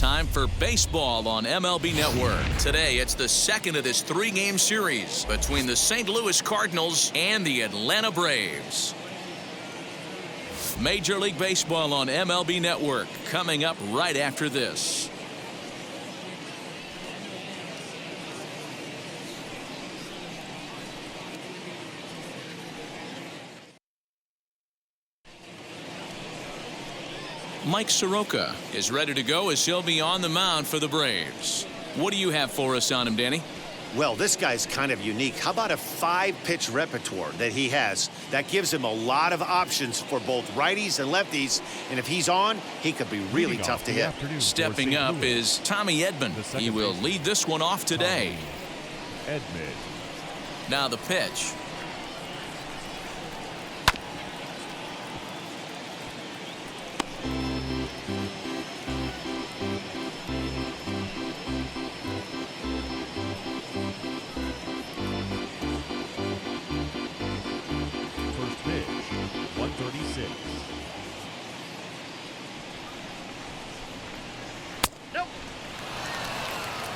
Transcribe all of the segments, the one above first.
time for baseball on MLB Network. Today, it's the second of this three-game series between the St. Louis Cardinals and the Atlanta Braves. Major League Baseball on MLB Network coming up right after this. Mike Soroka is ready to go as he'll be on the mound for the Braves. What do you have for us on him, Danny? Well, this guy's kind of unique. How about a 5-pitch repertoire that he has? That gives him a lot of options for both righties and lefties. And if he's on, he could be really tough to hit. Stepping up is Tommy Edman. He will lead this one off today. Now the pitch.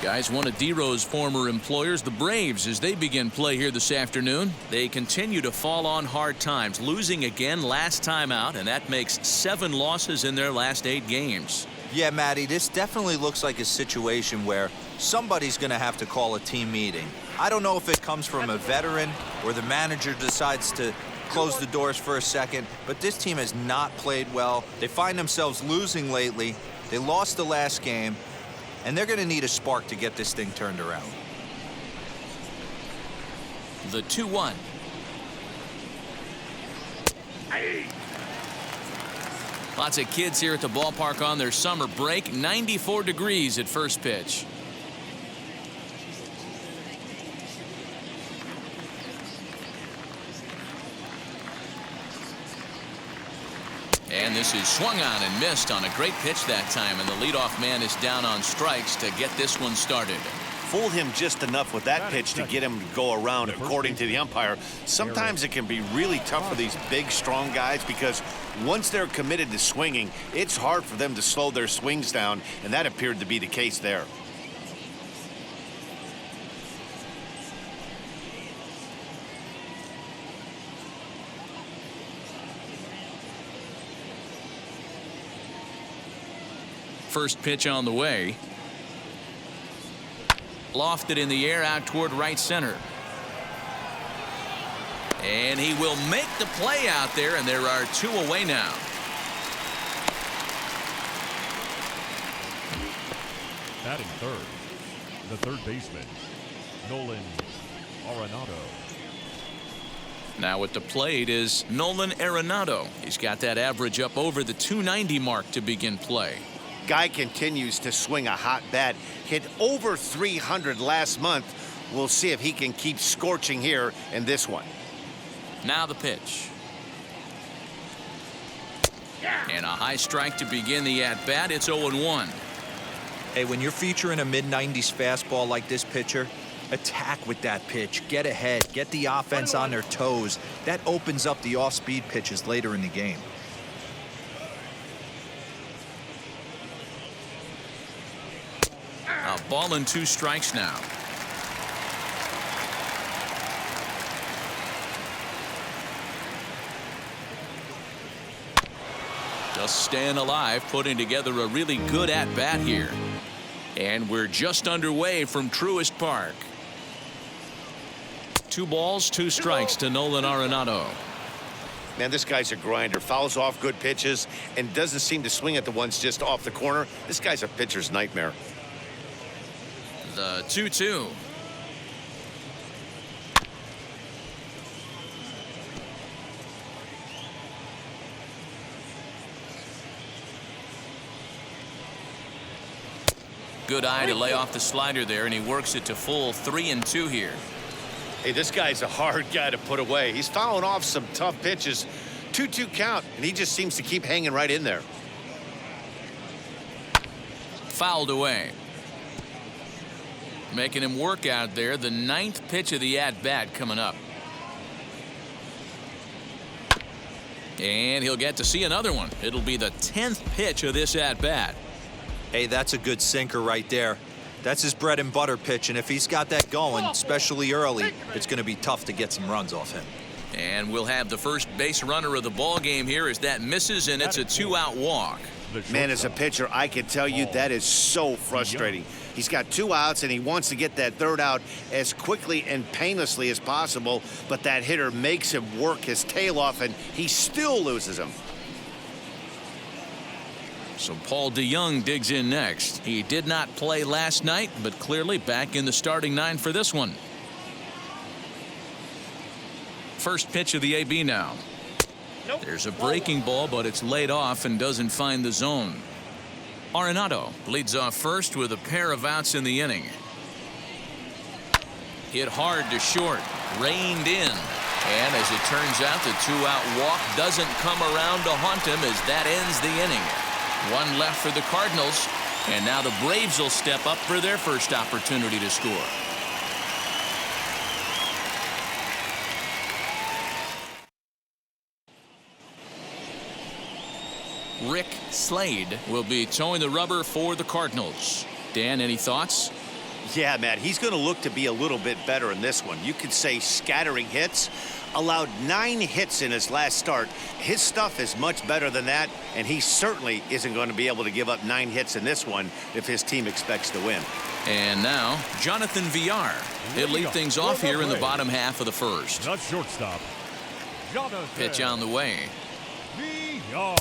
Guys, one of D-Rose former employers, the Braves, as they begin play here this afternoon. They continue to fall on hard times, losing again last time out, and that makes 7 losses in their last 8 games. Yeah, Matty, this definitely looks like a situation where somebody's going to have to call a team meeting. I don't know if it comes from a veteran or the manager decides to close the doors for a second, but this team has not played well. They find themselves losing lately. They lost the last game. And they're going to need a spark to get this thing turned around. The 2-1. Lots of kids here at the ballpark on their summer break. 94 degrees at first pitch. And this is swung on and missed on a great pitch that time, and the leadoff man is down on strikes to get this one started. Fooled him just enough with that pitch to get him to go around, according to the umpire. Sometimes it can be really tough for these big, strong guys because once they're committed to swinging, it's hard for them to slow their swings down, and that appeared to be the case there. First pitch on the way. Lofted in the air out toward right center. And he will make the play out there, and there are 2 away now. Batting third, the third baseman, Nolan Arenado. Now at the plate is Nolan Arenado. He's got that average up over the 290 mark to begin play. Guy continues to swing a hot bat. Hit over 300 last month. We'll see if he can keep scorching here in this one. Now the pitch. And a high strike to begin the at-bat. It's 0-1. Hey, when you're featuring a mid-90s fastball like this pitcher, attack with that pitch. Get ahead. Get the offense on their toes. That opens up the off-speed pitches later in the game. A ball and 2 strikes now. Just staying alive, putting together a really good at-bat here. And we're just underway from Truist Park. 2 balls, 2 strikes to Nolan Arenado. Man, this guy's a grinder. Fouls off good pitches and doesn't seem to swing at the ones just off the corner. This guy's a pitcher's nightmare. The 2-2. Good eye to lay off the slider there, and he works it to full 3-2 here. Hey, this guy's a hard guy to put away. He's fouling off some tough pitches. 2-2 count, and he just seems to keep hanging right in there. Fouled away. Making him work out there. The 9th pitch of the at-bat coming up. And he'll get to see another one. It'll be the 10th pitch of this at-bat. Hey, that's a good sinker right there. That's his bread and butter pitch, and if he's got that going, especially early, it's going to be tough to get some runs off him. And we'll have the first base runner of the ball game here as that misses, and it's a 2-out walk. Man, as a pitcher, I can tell you that is so frustrating. He's got 2 outs, and he wants to get that 3rd out as quickly and painlessly as possible, but that hitter makes him work his tail off, and he still loses him. So Paul DeYoung digs in next. He did not play last night, but clearly back in the starting 9 for this one. First pitch of the AB now. There's a breaking ball, but it's laid off and doesn't find the zone. Arenado leads off first with a pair of outs in the inning. Hit hard to short, reined in. And as it turns out, the 2-out walk doesn't come around to haunt him as that ends the inning. 1 left for the Cardinals, and now the Braves will step up for their first opportunity to score. Rick Slade will be towing the rubber for the Cardinals. Dan, any thoughts? Yeah, Matt, he's going to look to be a little bit better in this one. You could say scattering hits. Allowed 9 hits in his last start. His stuff is much better than that, and he certainly isn't going to be able to give up 9 hits in this one if his team expects to win. And now, Jonathan Villar. He'll lead things off here in the bottom half of the first. Not shortstop. Jonathan Pitch on the way. Villar.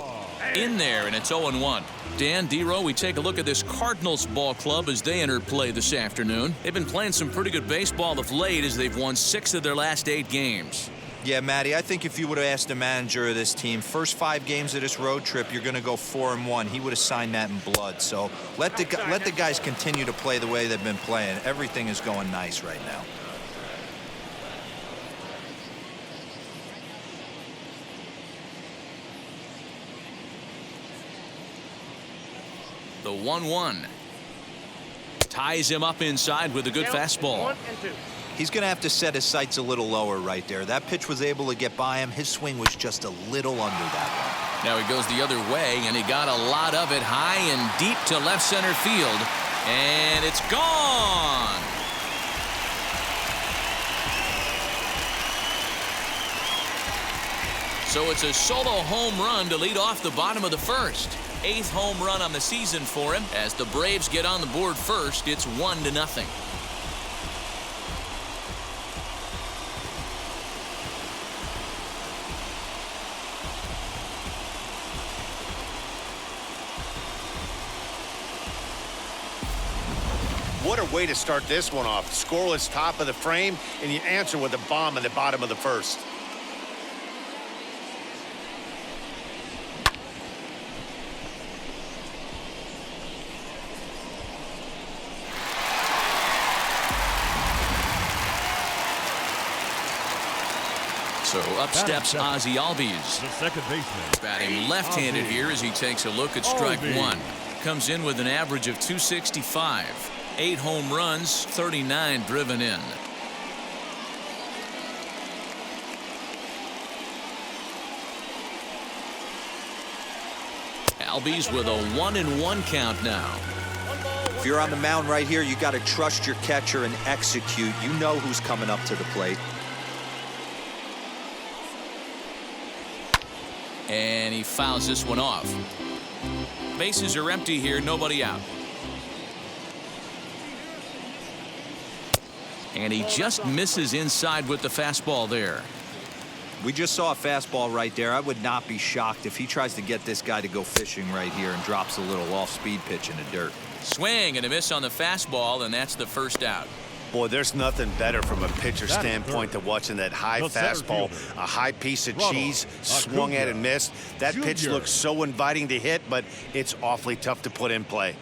In there, and it's 0-1. Dan, D-Row, we take a look at this Cardinals ball club as they enter play this afternoon. They've been playing some pretty good baseball of late as they've won 6 of their last 8 games. Yeah, Matty, I think if you would have asked the manager of this team, first 5 games of this road trip, you're going to go 4-1. He would have signed that in blood. So let the guys continue to play the way they've been playing. Everything is going nice right now. The 1-1 ties him up inside with a good fastball. He's going to have to set his sights a little lower right there. That pitch was able to get by him. His swing was just a little under that one. Now he goes the other way, and he got a lot of it high and deep to left center field, and it's gone. So it's a solo home run to lead off the bottom of the first. 8th home run on the season for him. As the Braves get on the board first, it's 1-0. What a way to start this one off. Scoreless top of the frame, and you answer with a bomb in the bottom of the first. So up steps Ozzie Albies. The second baseman. Batting left-handed here as he takes a look at strike one. Comes in with an average of .265. 8 home runs, 39 driven in. Albies with a 1-1 count now. If you're on the mound right here, you got to trust your catcher and execute. You know who's coming up to the plate. And he fouls this one off. Bases are empty here, nobody out. And he just misses inside with the fastball there. We just saw a fastball right there. I would not be shocked if he tries to get this guy to go fishing right here and drops a little off-speed pitch in the dirt. Swing and a miss on the fastball, and that's the first out. Boy, there's nothing better from a pitcher standpoint than watching that high fastball, a high piece of cheese, swung at and missed. That pitch looks so inviting to hit, but it's awfully tough to put in play.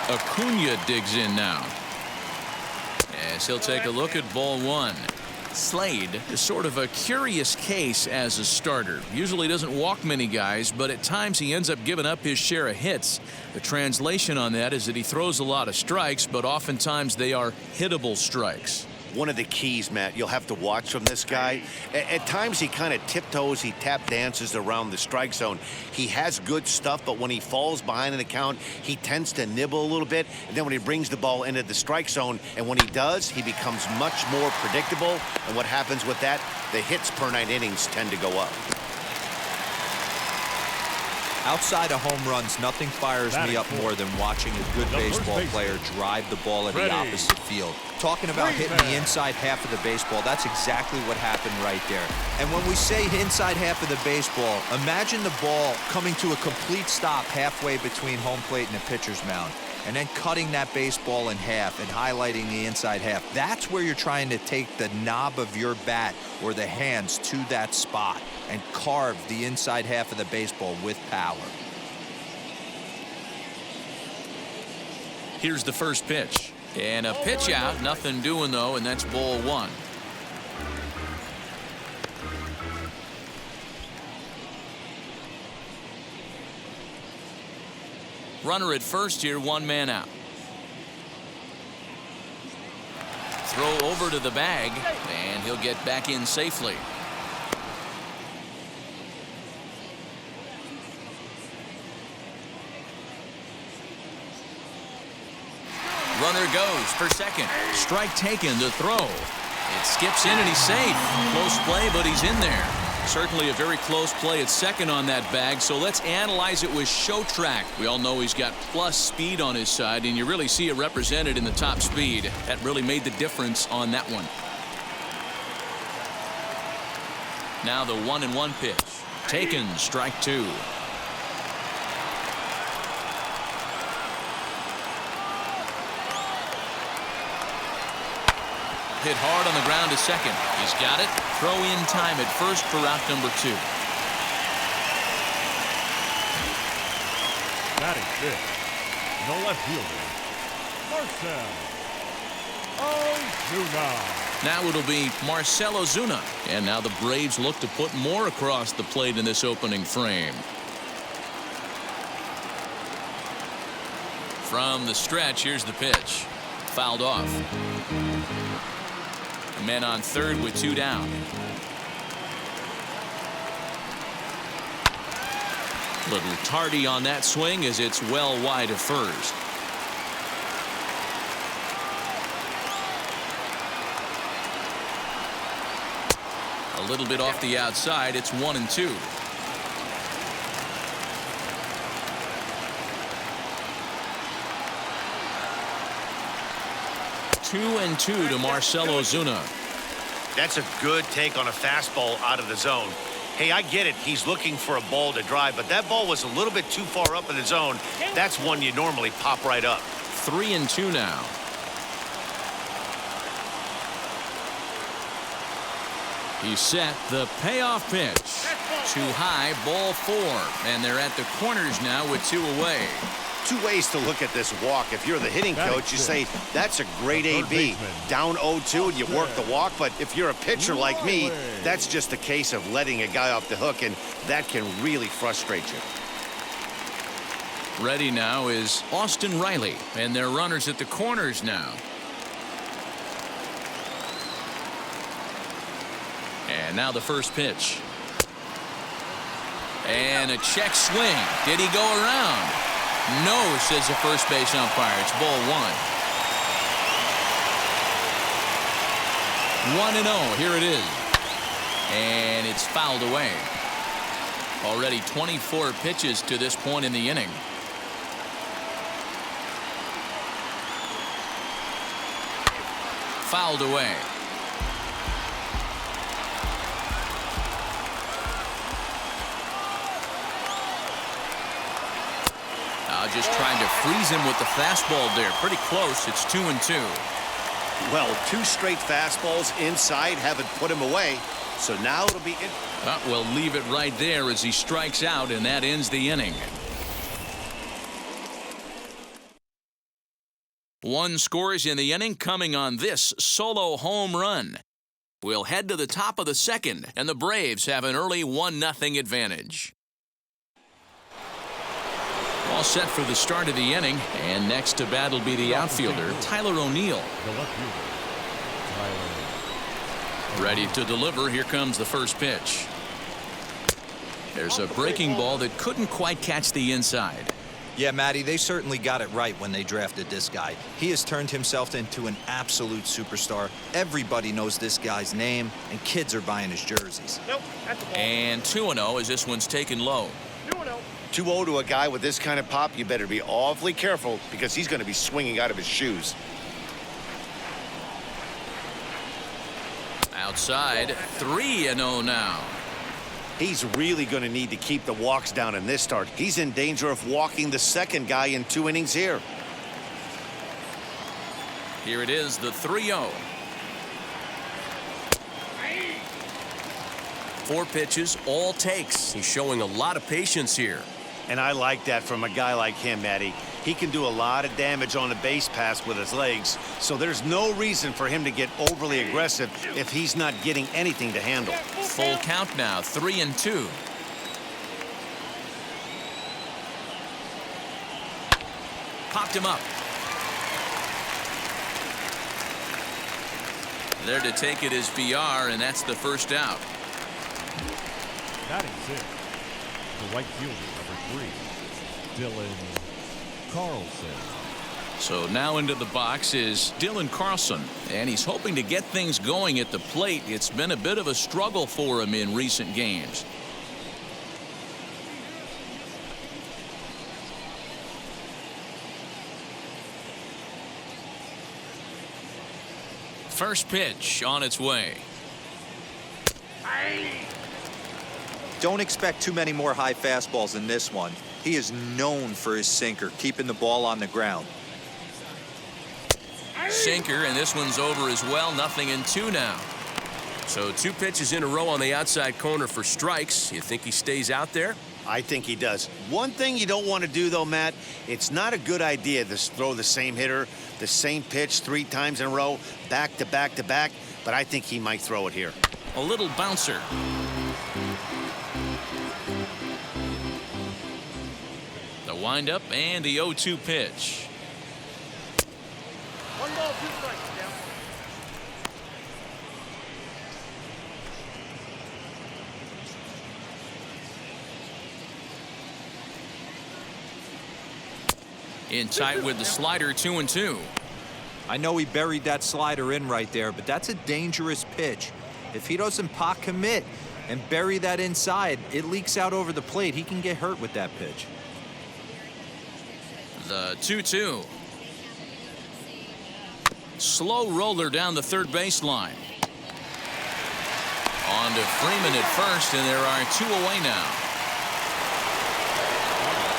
Acuna digs in now. As he'll take a look at ball one. Slade is sort of a curious case as a starter. Usually doesn't walk many guys, but at times he ends up giving up his share of hits. The translation on that is that he throws a lot of strikes, but oftentimes they are hittable strikes. one of the keys, Matt, you'll have to watch from this guy. At times he kind of tiptoes, he tap dances around the strike zone. He has good stuff, but when he falls behind an account, he tends to nibble a little bit. And then when he brings the ball into the strike zone, and when he does, he becomes much more predictable. And what happens with that? The hits per 9 innings tend to go up. Outside of home runs, nothing fires me up more than watching a good baseball player drive the ball at the opposite field. Talking about hitting the inside half of the baseball, that's exactly what happened right there. And when we say inside half of the baseball, imagine the ball coming to a complete stop halfway between home plate and the pitcher's mound, and then cutting that baseball in half and highlighting the inside half. That's where you're trying to take the knob of your bat or the hands to that spot and carve the inside half of the baseball with power. Here's the first pitch. And a pitch out, nothing doing though, and that's ball 1. Runner at first here, 1 man out. Throw over to the bag, and he'll get back in safely. Runner goes for second. Strike taken to throw. It skips in and he's safe. Close play, but he's in there. Certainly a very close play at second on that bag, so let's analyze it with show track. We all know he's got plus speed on his side, and you really see it represented in the top speed. That really made the difference on that one. Now the 1-1 pitch. Taken, strike 2. Hit hard on the ground to second. He's got it. Throw in time at first for out number 2. Batting fifth, the left fielder, Marcell Ozuna. Now it'll be Marcell Ozuna. And now the Braves look to put more across the plate in this opening frame. From the stretch, here's the pitch. Fouled off. Men on third with 2 down. Little tardy on that swing as it's well wide of first. A little bit off the outside. It's 1-2. Two and 2 to Marcell Ozuna. That's a good take on a fastball out of the zone. Hey, I get it. He's looking for a ball to drive, but that ball was a little bit too far up in the zone. That's one you normally pop right up. 3-2 now. He's set. The payoff pitch. Too high, ball 4. And they're at the corners now with 2 away. 2 ways to look at this walk. If you're the hitting coach, you say, that's a great AB. Down 0-2 and you work the walk. But if you're a pitcher like me, that's just a case of letting a guy off the hook, and that can really frustrate you. Ready now is Austin Riley, and their runners at the corners now. And now the first pitch. And a check swing. Did he go around? No, says the first base umpire. It's ball 1. 1-0. Here it is. And it's fouled away. Already 24 pitches to this point in the inning. Fouled away. Just trying to freeze him with the fastball there. Pretty close. It's 2-2. Well, 2 straight fastballs inside haven't put him away. So now it'll be... We'll leave it right there as he strikes out, and that ends the inning. 1 scores in the inning coming on this solo home run. We'll head to the top of the second, and the Braves have an early 1-0 advantage. All set for the start of the inning, and next to bat will be the outfielder, Tyler O'Neill. The left fielder, violated. Ready to deliver. Here comes the first pitch. There's a breaking ball that couldn't quite catch the inside. Yeah, Matty, they certainly got it right when they drafted this guy. He has turned himself into an absolute superstar. Everybody knows this guy's name, and kids are buying his jerseys. Nope, that's the ball. And 2-0 as this one's taken low. 2-0. 2-0 to a guy with this kind of pop, you better be awfully careful because he's going to be swinging out of his shoes. Outside, 3-0 now. He's really going to need to keep the walks down in this start. He's in danger of walking the second guy in 2 innings here. Here it is, the 3-0. 4 pitches, all takes. He's showing a lot of patience here. And I like that from a guy like him, Matty. He can do a lot of damage on the base pass with his legs, so there's no reason for him to get overly aggressive if he's not getting anything to handle. Full count now, 3-2. Popped him up. There to take it is VR, and that's the first out. Batting 6. The right fielder, number 3, Dylan Carlson. So now into the box is Dylan Carlson, and he's hoping to get things going at the plate. It's been a bit of a struggle for him in recent games. First pitch on its way. Don't expect too many more high fastballs in this one. He is known for his sinker, keeping the ball on the ground. Sinker, and this one's over as well. 0-2 now. So 2 pitches in a row on the outside corner for strikes. You think he stays out there? I think he does. One thing you don't want to do, though, Matt, it's not a good idea to throw the same hitter, the same pitch 3 times in a row, back to back to back, but I think he might throw it here. A little bouncer. The windup and the 0-2 pitch. 1 ball, 2 strikes. Down. In tight with the slider, 2-2. I know he buried that slider in right there, but that's a dangerous pitch. If he doesn't pot commit and bury that inside, it leaks out over the plate. He can get hurt with that pitch. The 2-2. Slow roller down the third baseline. On to Freeman at first, and there are 2 away now.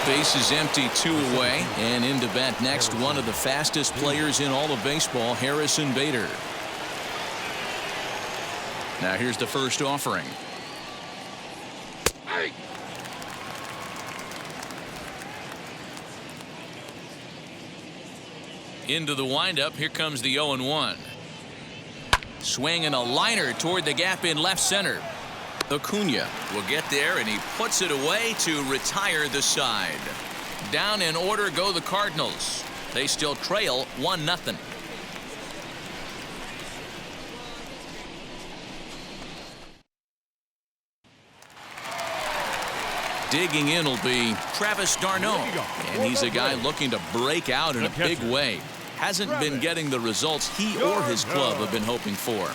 Base is empty, 2 away, and into bat next, one of the fastest players in all of baseball, Harrison Bader. Now here's the first offering. Into the windup. Here comes the 0-1. Swing and a liner toward the gap in left center. Acuna will get there, and he puts it away to retire the side. Down in order go the Cardinals. They still trail 1-0. Digging in will be Travis d'Arnaud, and he's a guy looking to break out in a big way. Hasn't been getting the results he or his club have been hoping for.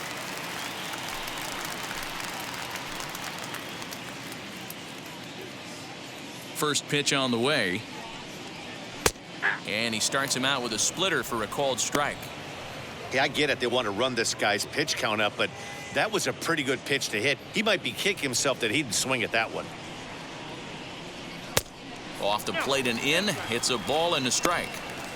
First pitch on the way, and he starts him out with a splitter for a called strike. Yeah, I get it. They want to run this guy's pitch count up, but that was a pretty good pitch to hit. He might be kicking himself that he didn't swing at that one. Off the plate and in. It's a ball and a strike.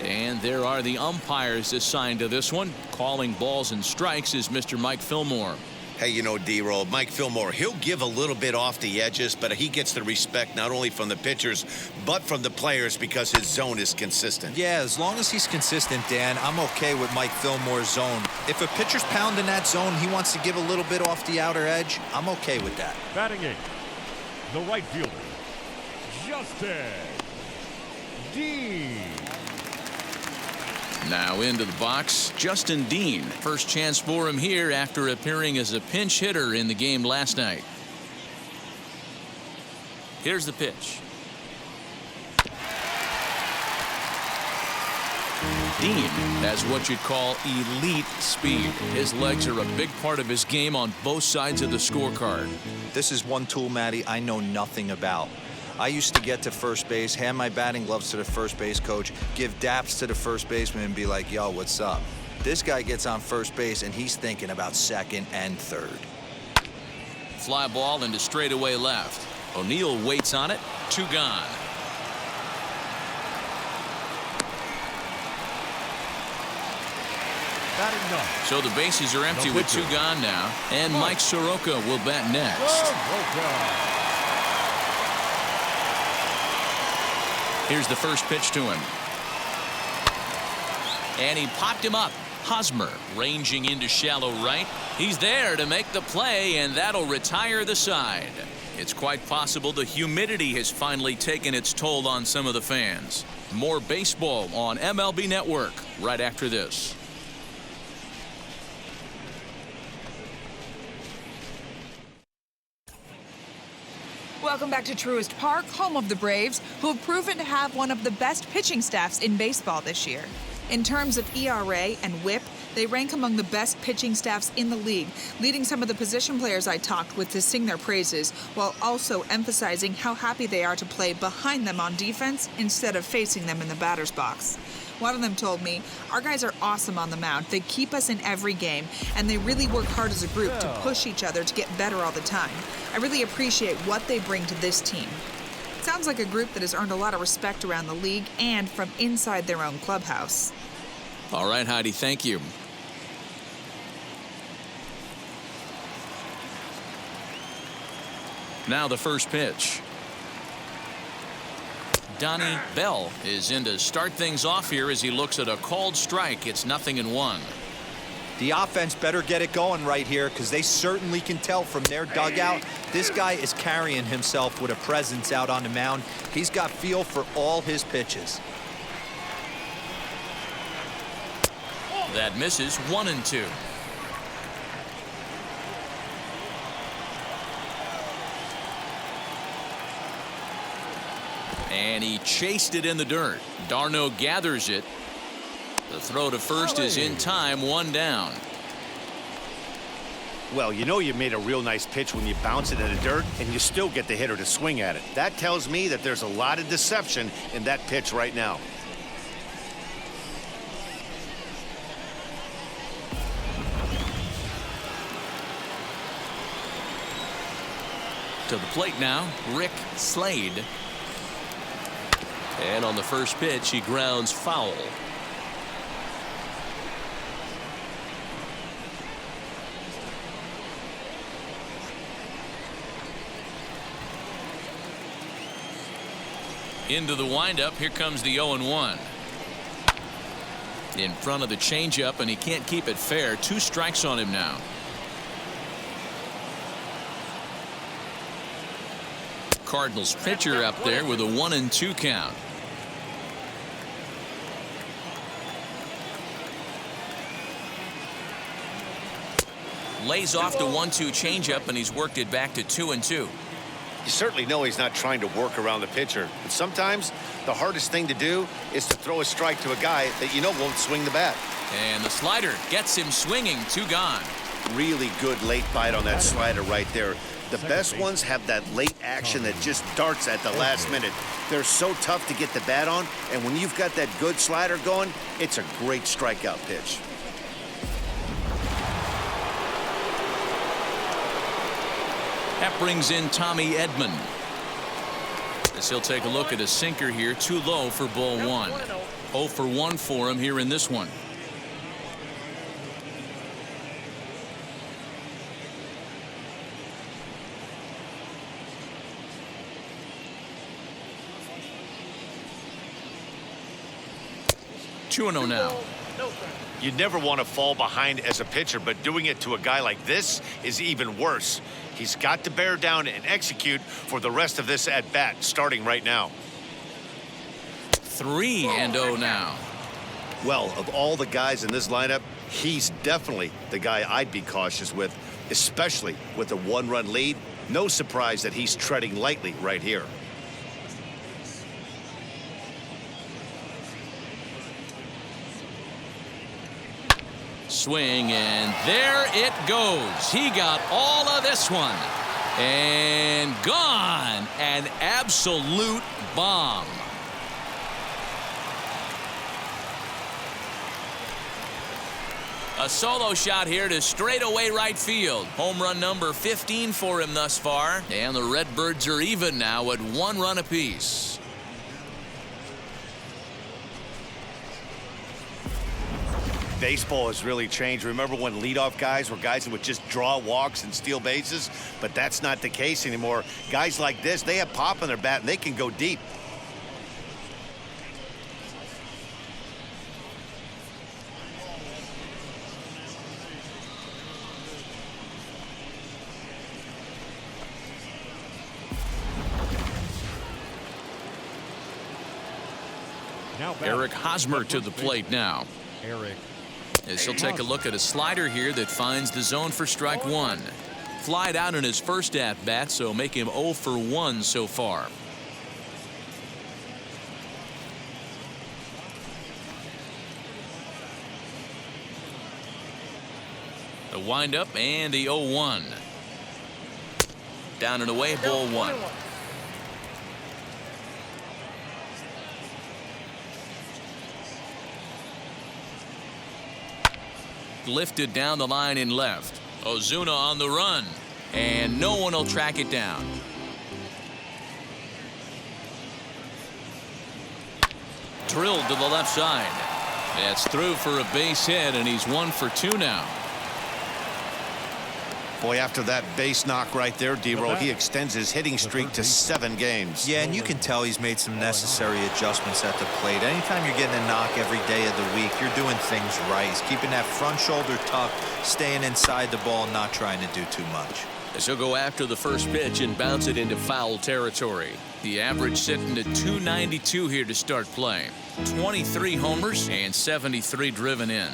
And there are the umpires assigned to this one. Calling balls and strikes is Mr. Mike Fillmore. Hey, you know, D-Roll, Mike Fillmore, he'll give a little bit off the edges, but he gets the respect not only from the pitchers, but from the players because his zone is consistent. Yeah, as long as he's consistent, Dan, I'm okay with Mike Fillmore's zone. If a pitcher's pounding that zone, he wants to give a little bit off the outer edge, I'm okay with that. Batting 8. The right fielder, Justin Dean. Now into the box, Justin Dean. First chance for him here after appearing as a pinch hitter in the game last night. Here's the pitch. Dean has what you'd call elite speed. His legs are a big part of his game on both sides of the scorecard. This is one tool, Matty, I know nothing about. I used to get to first base, hand my batting gloves to the first base coach, give daps to the first baseman and be like, yo, what's up? This guy gets on first base and he's thinking about second and third. Fly ball into straightaway left. O'Neill waits on it. 2 gone. So the bases are empty with 2 gone now. And Mike Soroka will bat next. Here's the first pitch to him. And he popped him up. Hosmer ranging into shallow right. He's there to make the play, and that'll retire the side. It's quite possible the humidity has finally taken its toll on some of the fans. More baseball on MLB Network right after this. Welcome back to Truist Park, home of the Braves, who have proven to have one of the best pitching staffs in baseball this year. In terms of ERA and WHIP, they rank among the best pitching staffs in the league, leading some of the position players I talked with to sing their praises, while also emphasizing how happy they are to play behind them on defense instead of facing them in the batter's box. One of them told me, our guys are awesome on the mound. They keep us in every game, and they really work hard as a group to push each other to get better all the time. I really appreciate what they bring to this team. Sounds like a group that has earned a lot of respect around the league and from inside their own clubhouse. All right, Heidi, thank you. Now the first pitch. Donnie Bell is in to start things off here as he looks at a called strike. It's 0-1. The offense better get it going right here because they certainly can tell from their dugout this guy is carrying himself with a presence out on the mound. He's got feel for all his pitches. That misses. 1-2. And he chased it in the dirt. D'Arnaud gathers it. The throw to first is in time. 1 down. Well, you know you made a real nice pitch when you bounce it in the dirt and you still get the hitter to swing at it. That tells me that there's a lot of deception in that pitch right now. To the plate now, Rick Slade. And on the first pitch, he grounds foul. Into the windup. Here comes the 0-1. In front of the changeup, and he can't keep it fair. 2 strikes on him now. Cardinals pitcher up there with a 1-2 count. Lays off the 1-2 changeup, and he's worked it back to 2-2. You certainly know he's not trying to work around the pitcher, but sometimes the hardest thing to do is to throw a strike to a guy that you know won't swing the bat. And the slider gets him swinging. 2 gone. Really good late bite on that slider right there. The best ones have that late action that just darts at the last minute. They're so tough to get the bat on, and when you've got that good slider going, it's a great strikeout pitch. That brings in Tommy Edman. As he'll take a look at a sinker here. Too low for ball 1. 0 for 1 for him here in this one. Two 2-0 now. You never want to fall behind as a pitcher, but doing it to a guy like this is even worse. He's got to bear down and execute for the rest of this at bat, starting right now. 3-0 now. Well, of all the guys in this lineup, he's definitely the guy I'd be cautious with, especially with a one-run lead. No surprise that he's treading lightly right here. Swing, and there it goes. He got all of this one. And gone. An absolute bomb. A solo shot here to straightaway right field. Home run number 15 for him thus far. And the Redbirds are even now at 1 run apiece. Baseball has really changed. Remember when leadoff guys were guys that would just draw walks and steal bases? But that's not the case anymore. Guys like this, they have pop in their bat and they can go deep. Eric Hosmer to the plate now. Eric. As he'll take a look at a slider here that finds the zone for strike one. Flied out in his first at bat, so make him 0 for 1 so far. The windup and the 0-1. Down and away, ball one. Lifted down the line in left. Ozuna on the run, and no one will track it down. Drilled to the left side. That's through for a base hit, and he's 1 for 2 now. Boy, after that base knock right there, D-Roll, he extends his hitting streak to 7 games. Yeah, and you can tell he's made some necessary adjustments at the plate. Anytime you're getting a knock every day of the week, you're doing things right. He's keeping that front shoulder tucked, staying inside the ball, not trying to do too much. As he'll go after the first pitch and bounce it into foul territory. The average sitting at 292 here to start play. 23 homers and 73 driven in.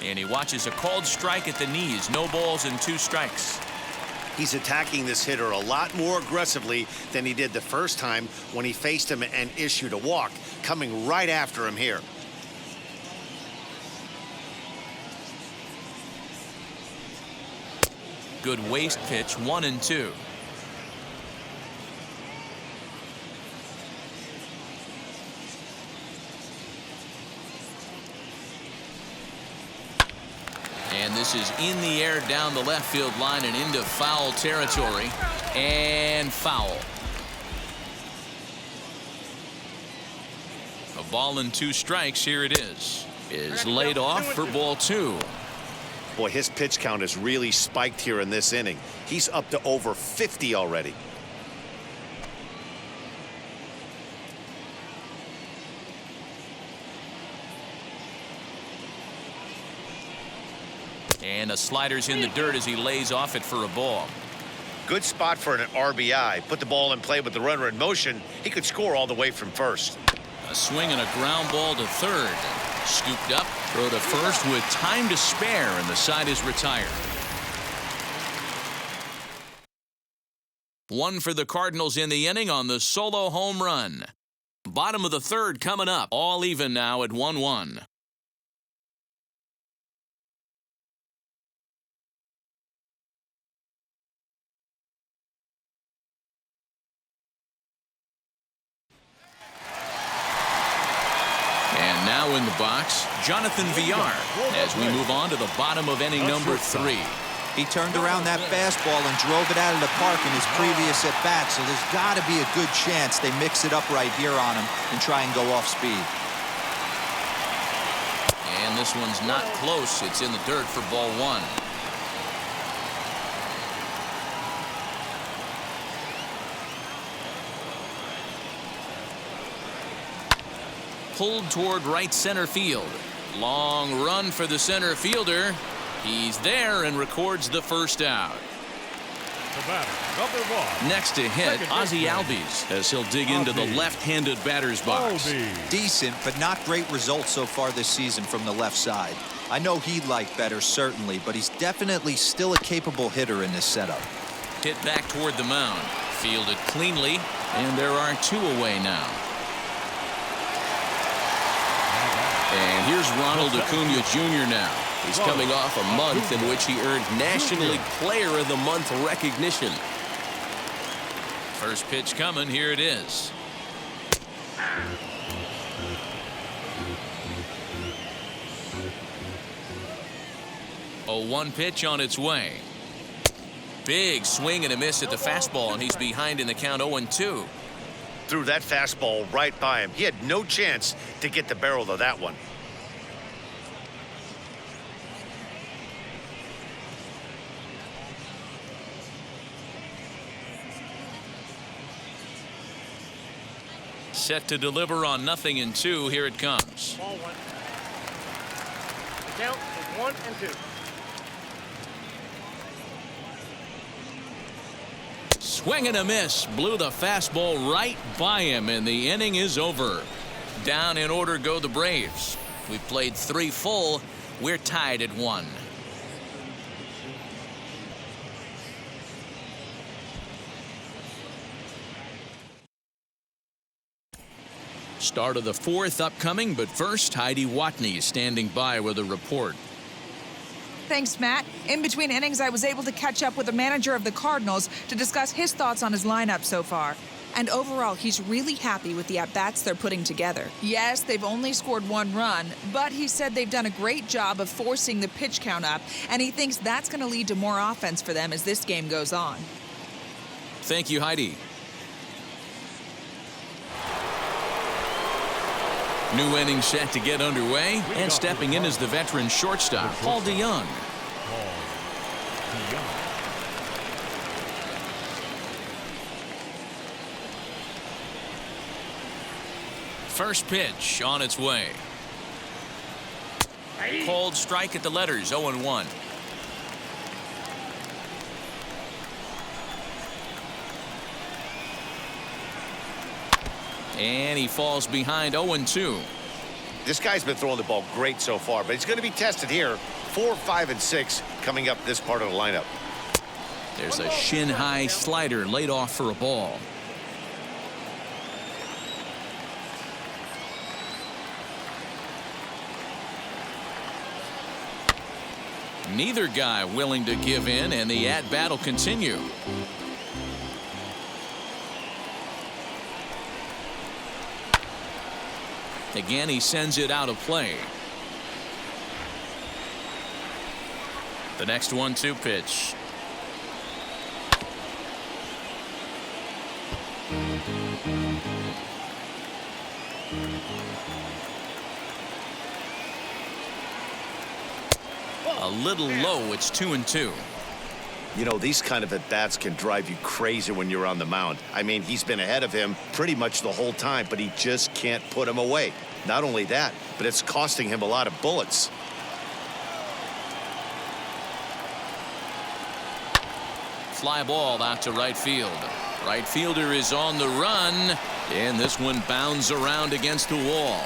And he watches a called strike at the knees. No balls and 2 strikes. He's attacking this hitter a lot more aggressively than he did the first time when he faced him and issued a walk, coming right after him here. Good waist pitch, 1 and 2. And this is in the air down the left field line and into foul territory. And foul. A ball and 2 strikes. Here it is laid off for ball 2. Boy, his pitch count has really spiked here in this inning. He's up to over 50 already. And the slider's in the dirt as he lays off it for a ball. Good spot for an RBI. Put the ball in play with the runner in motion. He could score all the way from first. A swing and a ground ball to third. Scooped up, throw to first with time to spare, and the side is retired. 1 for the Cardinals in the inning on the solo home run. Bottom of the third coming up. All even now at 1-1. And now in the box, Jonathan Villar, as we move on to the bottom of inning number 3. He turned around that fastball and drove it out of the park in his previous at-bat, so there's got to be a good chance they mix it up right here on him and try and go off speed. And this one's not close. It's in the dirt for ball 1. Pulled toward right center field. Long run for the center fielder. He's there and records the first out. The batter, number 1. Next to hit, Second Ozzie baseman. Albies, as he'll dig into the Albies. left-handed batter's box. Albies. Decent, but not great results so far this season from the left side. I know he'd like better, certainly, but he's definitely still a capable hitter in this setup. Hit back toward the mound. Fielded cleanly, and there are 2 away now. And here's Ronald Acuna Jr. now. He's coming off a month in which he earned National League Player of the Month recognition. First pitch coming. Here it is. A 1 pitch on its way. Big swing and a miss at the fastball, and he's behind in the count 0-2. Threw that fastball right by him. He had no chance to get the barrel of that one. Set to deliver on 0-2. Here it comes. Ball 1. The count is 1 and 2. Swing and a miss. Blew the fastball right by him, and the inning is over. Down in order go the Braves. We've played 3 full. We're tied at 1. Start of the 4th upcoming, but first, Heidi Watney is standing by with a report. Thanks, Matt. In between innings, I was able to catch up with the manager of the Cardinals to discuss his thoughts on his lineup so far. And overall, he's really happy with the at-bats they're putting together. Yes, they've only scored 1 run, but he said they've done a great job of forcing the pitch count up, and he thinks that's going to lead to more offense for them as this game goes on. Thank you, Heidi. New inning set to get underway, and stepping in is the veteran shortstop, Paul DeYoung. First pitch on its way. Cold strike at the letters, 0-1. And he falls behind 0-2. This guy's been throwing the ball great so far, but he's going to be tested here. 4, 5, and 6 coming up this part of the lineup. There's a shin-high slider laid off for a ball. Neither guy willing to give in, and the at-bat will continue. Again, he sends it out of play. The next 1-2 pitch. A little low. It's 2-2. You know, these kind of at-bats can drive you crazy when you're on the mound. I mean, he's been ahead of him pretty much the whole time, but he just can't put him away. Not only that, but it's costing him a lot of bullets. Fly ball out to right field. Right fielder is on the run, and this one bounds around against the wall.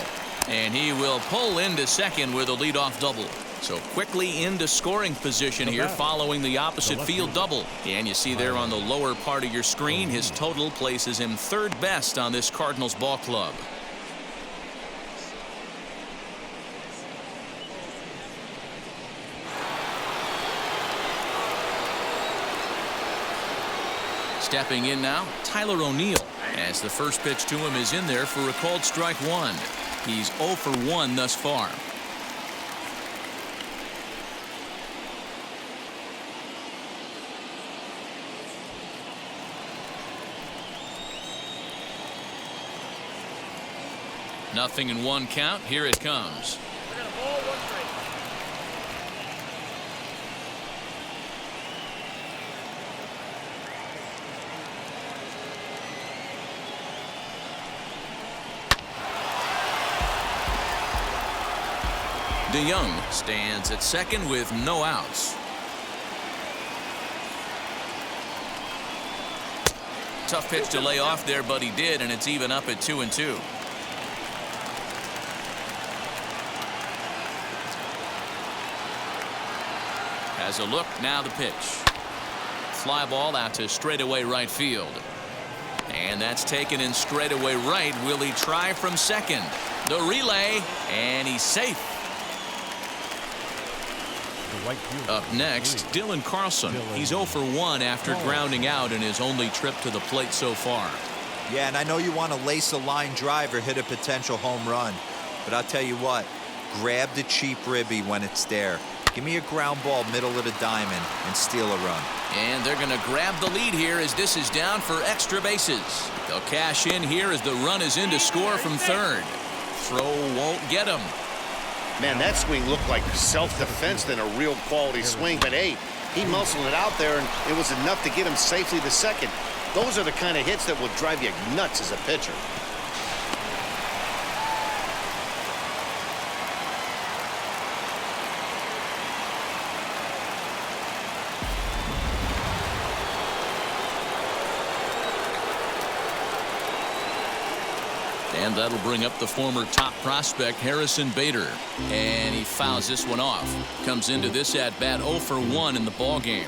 And he will pull into second with a leadoff double. So quickly into scoring position here following the opposite field double. And you see there on the lower part of your screen, his total places him 3rd best on this Cardinals ball club. Stepping in now, Tyler O'Neill, as the first pitch to him is in there for a called strike 1. He's 0 for 1 thus far. Nothing in 1 count. Here it comes. We got a ball, 1 strike. DeYoung stands at second with no outs. Tough pitch to lay off there, but he did, and it's even up at 2-2. Has a look, now the pitch. Fly ball out to straightaway right field. And that's taken in straightaway right. Will he try from second? The relay, and he's safe. Up next, Dylan Carlson. He's 0 for 1 after grounding out in his only trip to the plate so far. Yeah, and I know you want to lace a line drive or hit a potential home run, but I'll tell you what, grab the cheap ribby when it's there. Give me a ground ball middle of the diamond and steal a run. And they're going to grab the lead here as this is down for extra bases. They'll cash in here as the run is in to score from third. Throw won't get him. Man, that swing looked like self-defense than a real quality swing. But, hey, he muscled it out there, and it was enough to get him safely to second. Those are the kind of hits that will drive you nuts as a pitcher. And that'll bring up the former top prospect, Harrison Bader. And he fouls this one off. Comes into this at-bat 0 for 1 in the ball game.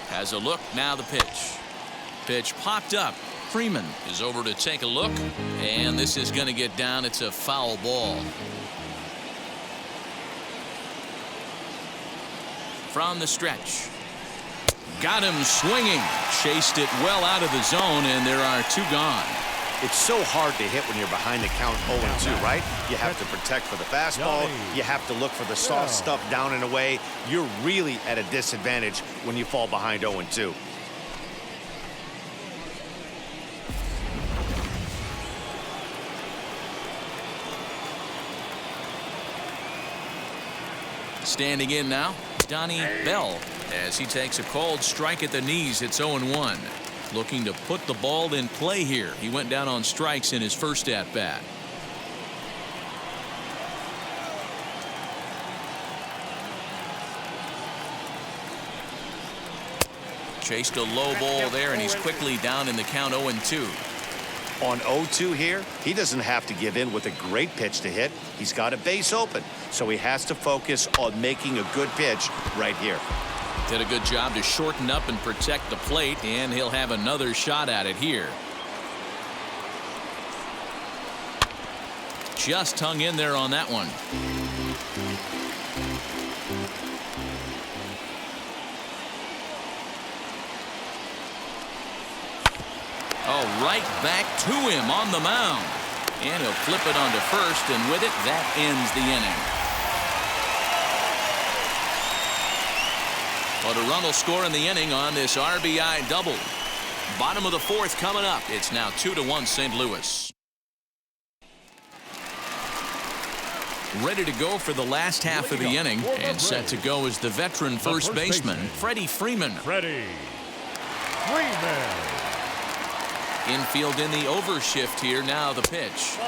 Has a look, now the pitch. Pitch popped up. Freeman is over to take a look. And this is going to get down. It's a foul ball. From the stretch. Got him swinging. Chased it well out of the zone, and there are 2 gone. It's so hard to hit when you're behind the count 0-2, right? You have to protect for the fastball. You have to look for the soft stuff down and away. You're really at a disadvantage when you fall behind 0-2. Standing in now, Donnie Bell, as he takes a cold strike at the knees. It's 0-1. Looking to put the ball in play here. He went down on strikes in his first at-bat. Chased a low ball there, and he's quickly down in the count 0-2. On 0-2 here, he doesn't have to give in with a great pitch to hit. He's got a base open, so he has to focus on making a good pitch right here. Did a good job to shorten up and protect the plate, and he'll have another shot at it here. Just hung in there on that one. Oh, right back to him on the mound. And he'll flip it onto first, and with it, that ends the inning. But a run will score in the inning on this RBI double. Bottom of the 4th coming up. It's now 2-1 St. Louis. Ready to go for the last half of the inning, and set to go is the veteran first baseman, Freddie Freeman. Freddie Freeman. Infield in the overshift here. Now the pitch.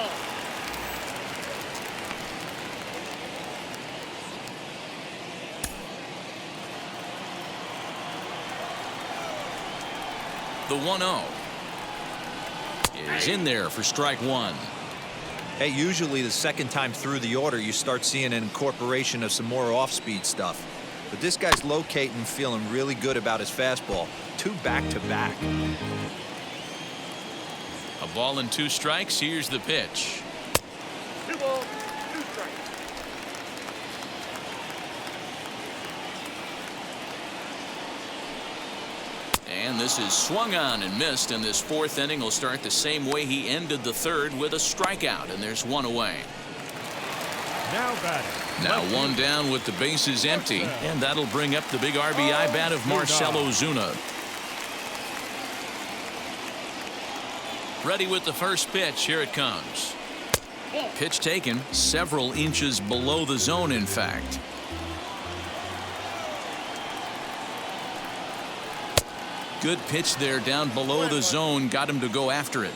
The 1-0 is in there for strike 1. Hey, usually the second time through the order you start seeing an incorporation of some more off-speed stuff. But this guy's locating, feeling really good about his fastball. 2 back-to-back. A ball and 2 strikes. Here's the pitch. 2 balls, 2 strikes. And this is swung on and missed, and this 4th inning will start the same way he ended the 3rd, with a strikeout, and there's 1 away. Now batting. Now 1 down with the bases empty, and that'll bring up the big RBI bat of Marcell Ozuna. Ready with the first pitch. Here it comes. Pitch taken several inches below the zone, in fact. Good pitch there down below the zone. Got him to go after it.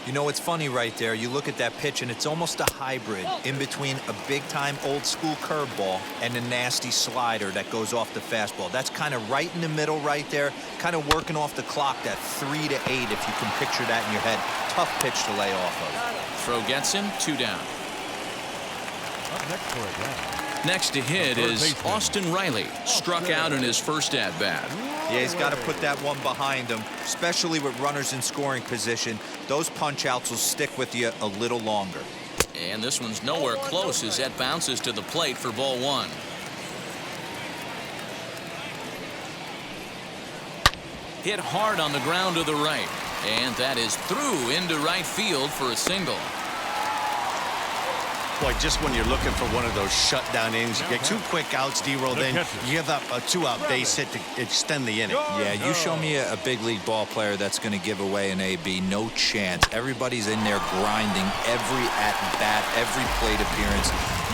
You know, it's funny right there. You look at that pitch, and it's almost a hybrid in between a big-time old-school curveball and a nasty slider that goes off the fastball. That's kind of right in the middle right there, kind of working off the clock, that 3 to 8, if you can picture that in your head. Tough pitch to lay off of. Throw gets him, 2 down. Up next for it, yeah. Next to hit is Austin Riley. Struck out in his first at-bat. Yeah, he's got to put that one behind him, especially with runners in scoring position. Those punch-outs will stick with you a little longer. And this one's nowhere close as that bounces to the plate for ball 1. Hit hard on the ground to the right. And that is through into right field for a single. Boy, just when you're looking for one of those shutdown innings, you get 2 quick outs, D-roll, then you give up a 2-out base hit to extend the inning. Yeah, you show me a big league ball player that's going to give away an AB. No chance. Everybody's in there grinding every at-bat, every plate appearance.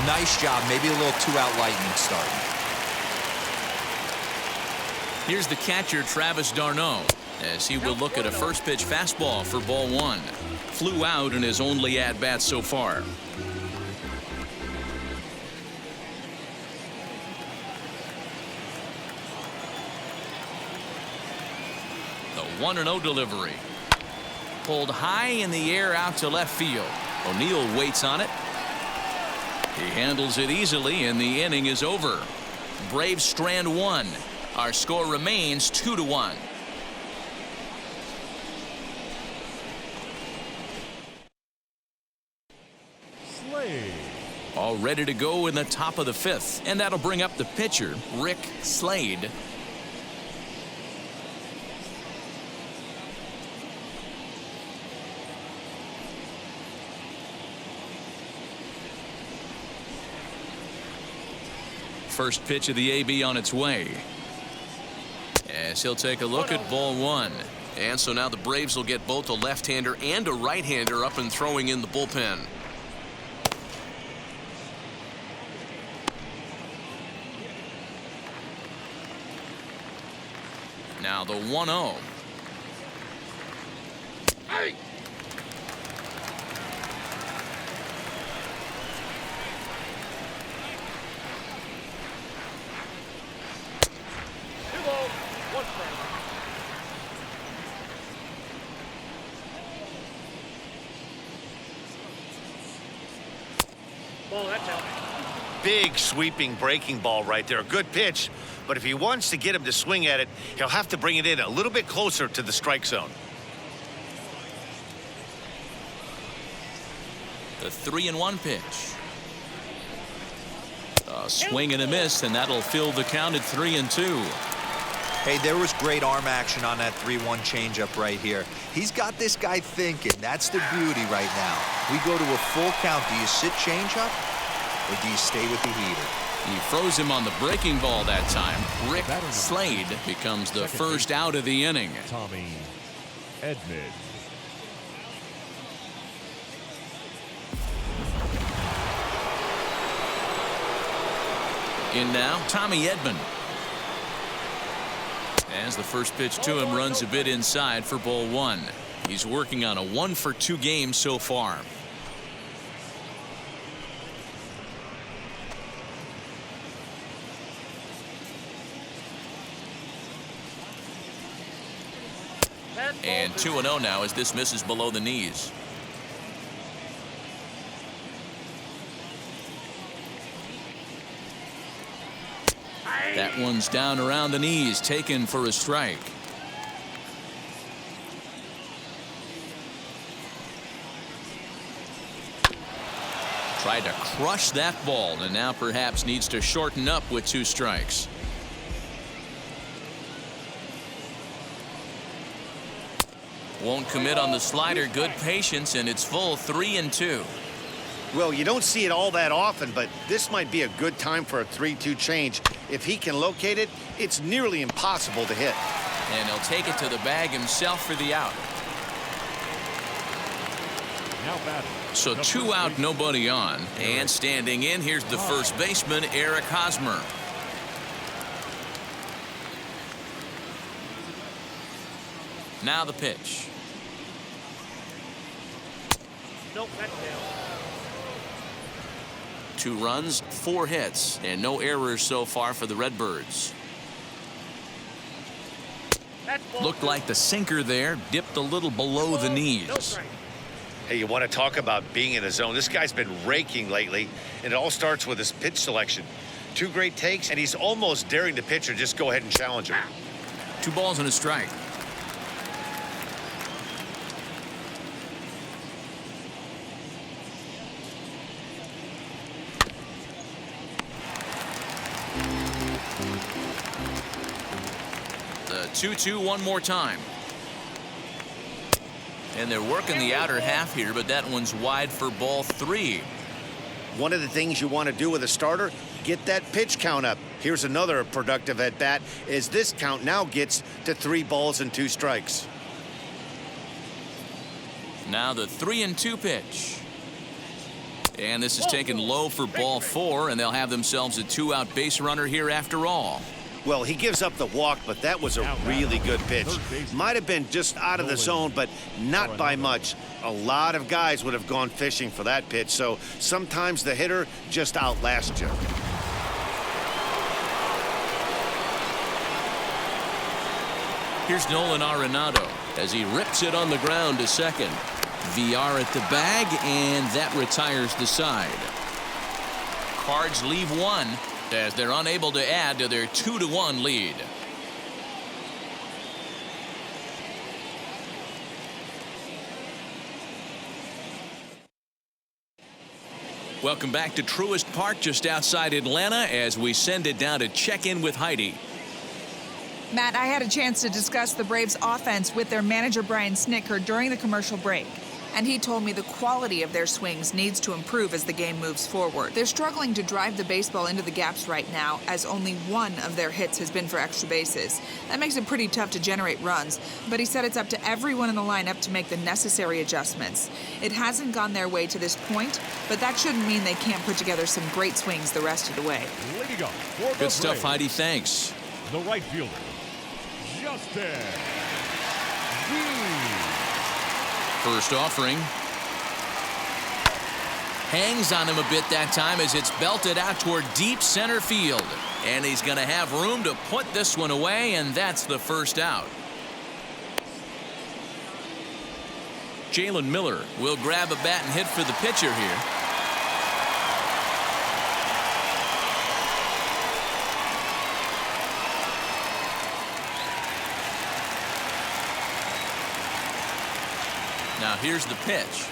Nice job. Maybe a little 2-out lightning starting. Here's the catcher, Travis d'Arnaud, as he will look at a first pitch fastball for ball 1. Flew out in his only at-bat so far. The 1-0 delivery. Pulled high in the air out to left field. O'Neill waits on it. He handles it easily, and the inning is over. Braves strand 1. Our score remains 2-1. Slade. All ready to go in the top of the 5th, and that'll bring up the pitcher, Rick Slade. First pitch of the AB on its way. As he'll take a look at ball 1. And so now the Braves will get both a left-hander and a right-hander up and throwing in the bullpen. Now the 1-0. Hey! Big sweeping breaking ball right there. Good pitch. But if he wants to get him to swing at it, he'll have to bring it in a little bit closer to the strike zone. The 3-1 pitch. A swing and a miss, and that'll fill the count at 3-2. Hey, there was great arm action on that 3-1 changeup right here. He's got this guy thinking. That's the beauty right now. We go to a full count. Do you sit changeup, or do you stay with the heater? He froze him on the breaking ball that time. Rick Slade becomes the first out of the inning. Tommy Edman. In now, Tommy Edman. As the first pitch to him runs a bit inside for ball 1. He's working on a 1-for-2 game so far. And 2-0 now as this misses below the knees. That one's down around the knees, taken for a strike. Tried to crush that ball, and now perhaps needs to shorten up with 2 strikes. Won't commit on the slider. Good patience, and it's full 3-2. Well, you don't see it all that often, but this might be a good time for a 3-2 change. If he can locate it, it's nearly impossible to hit. And he'll take it to the bag himself for the out. Now batting. So 2 out, nobody on. And standing in, here's the first baseman, Eric Hosmer. Now the pitch. Nope, that's down. 2 runs, 4 hits, and no errors so far for the Redbirds. That's ball Looked 2. like the sinker there dipped a little below the No knees. strike. Hey, you want to talk about being in the zone? This guy's been raking lately, and it all starts with his pitch selection. 2 great takes, and he's almost daring the pitcher just go ahead and challenge him. 2 balls and a strike. The 2-2 one more time. And they're working the outer half here, but that one's wide for ball 3. One of the things you want to do with a starter, get that pitch count up. Here's another productive at bat, as this count now gets to 3 balls and 2 strikes. Now the 3-2 pitch. And this is taken low for ball 4, and they'll have themselves a 2-out base runner here after all. Well, he gives up the walk, but that was a really good pitch. Might have been just out of the zone, but not by much. A lot of guys would have gone fishing for that pitch, so sometimes the hitter just outlasts you. Here's Nolan Arenado as he rips it on the ground to second. VR at the bag, and that retires the side. Cards leave 1 as they're unable to add to their 2-1 lead. Welcome back to Truist Park just outside Atlanta as we send it down to check in with Heidi. Matt, I had a chance to discuss the Braves offense with their manager Brian Snitker during the commercial break. And he told me the quality of their swings needs to improve as the game moves forward. They're struggling to drive the baseball into the gaps right now, as only 1 of their hits has been for extra bases. That makes it pretty tough to generate runs, but he said it's up to everyone in the lineup to make the necessary adjustments. It hasn't gone their way to this point, but that shouldn't mean they can't put together some great swings the rest of the way. Leading up for the Good stuff, Braves, Heidi. Thanks. the right fielder, Justin. First offering. Hangs on him a bit that time as it's belted out toward deep center field. And he's going to have room to put this one away, and that's the first out. Jalen Miller will grab a bat and hit for the pitcher here. Now here's the pitch.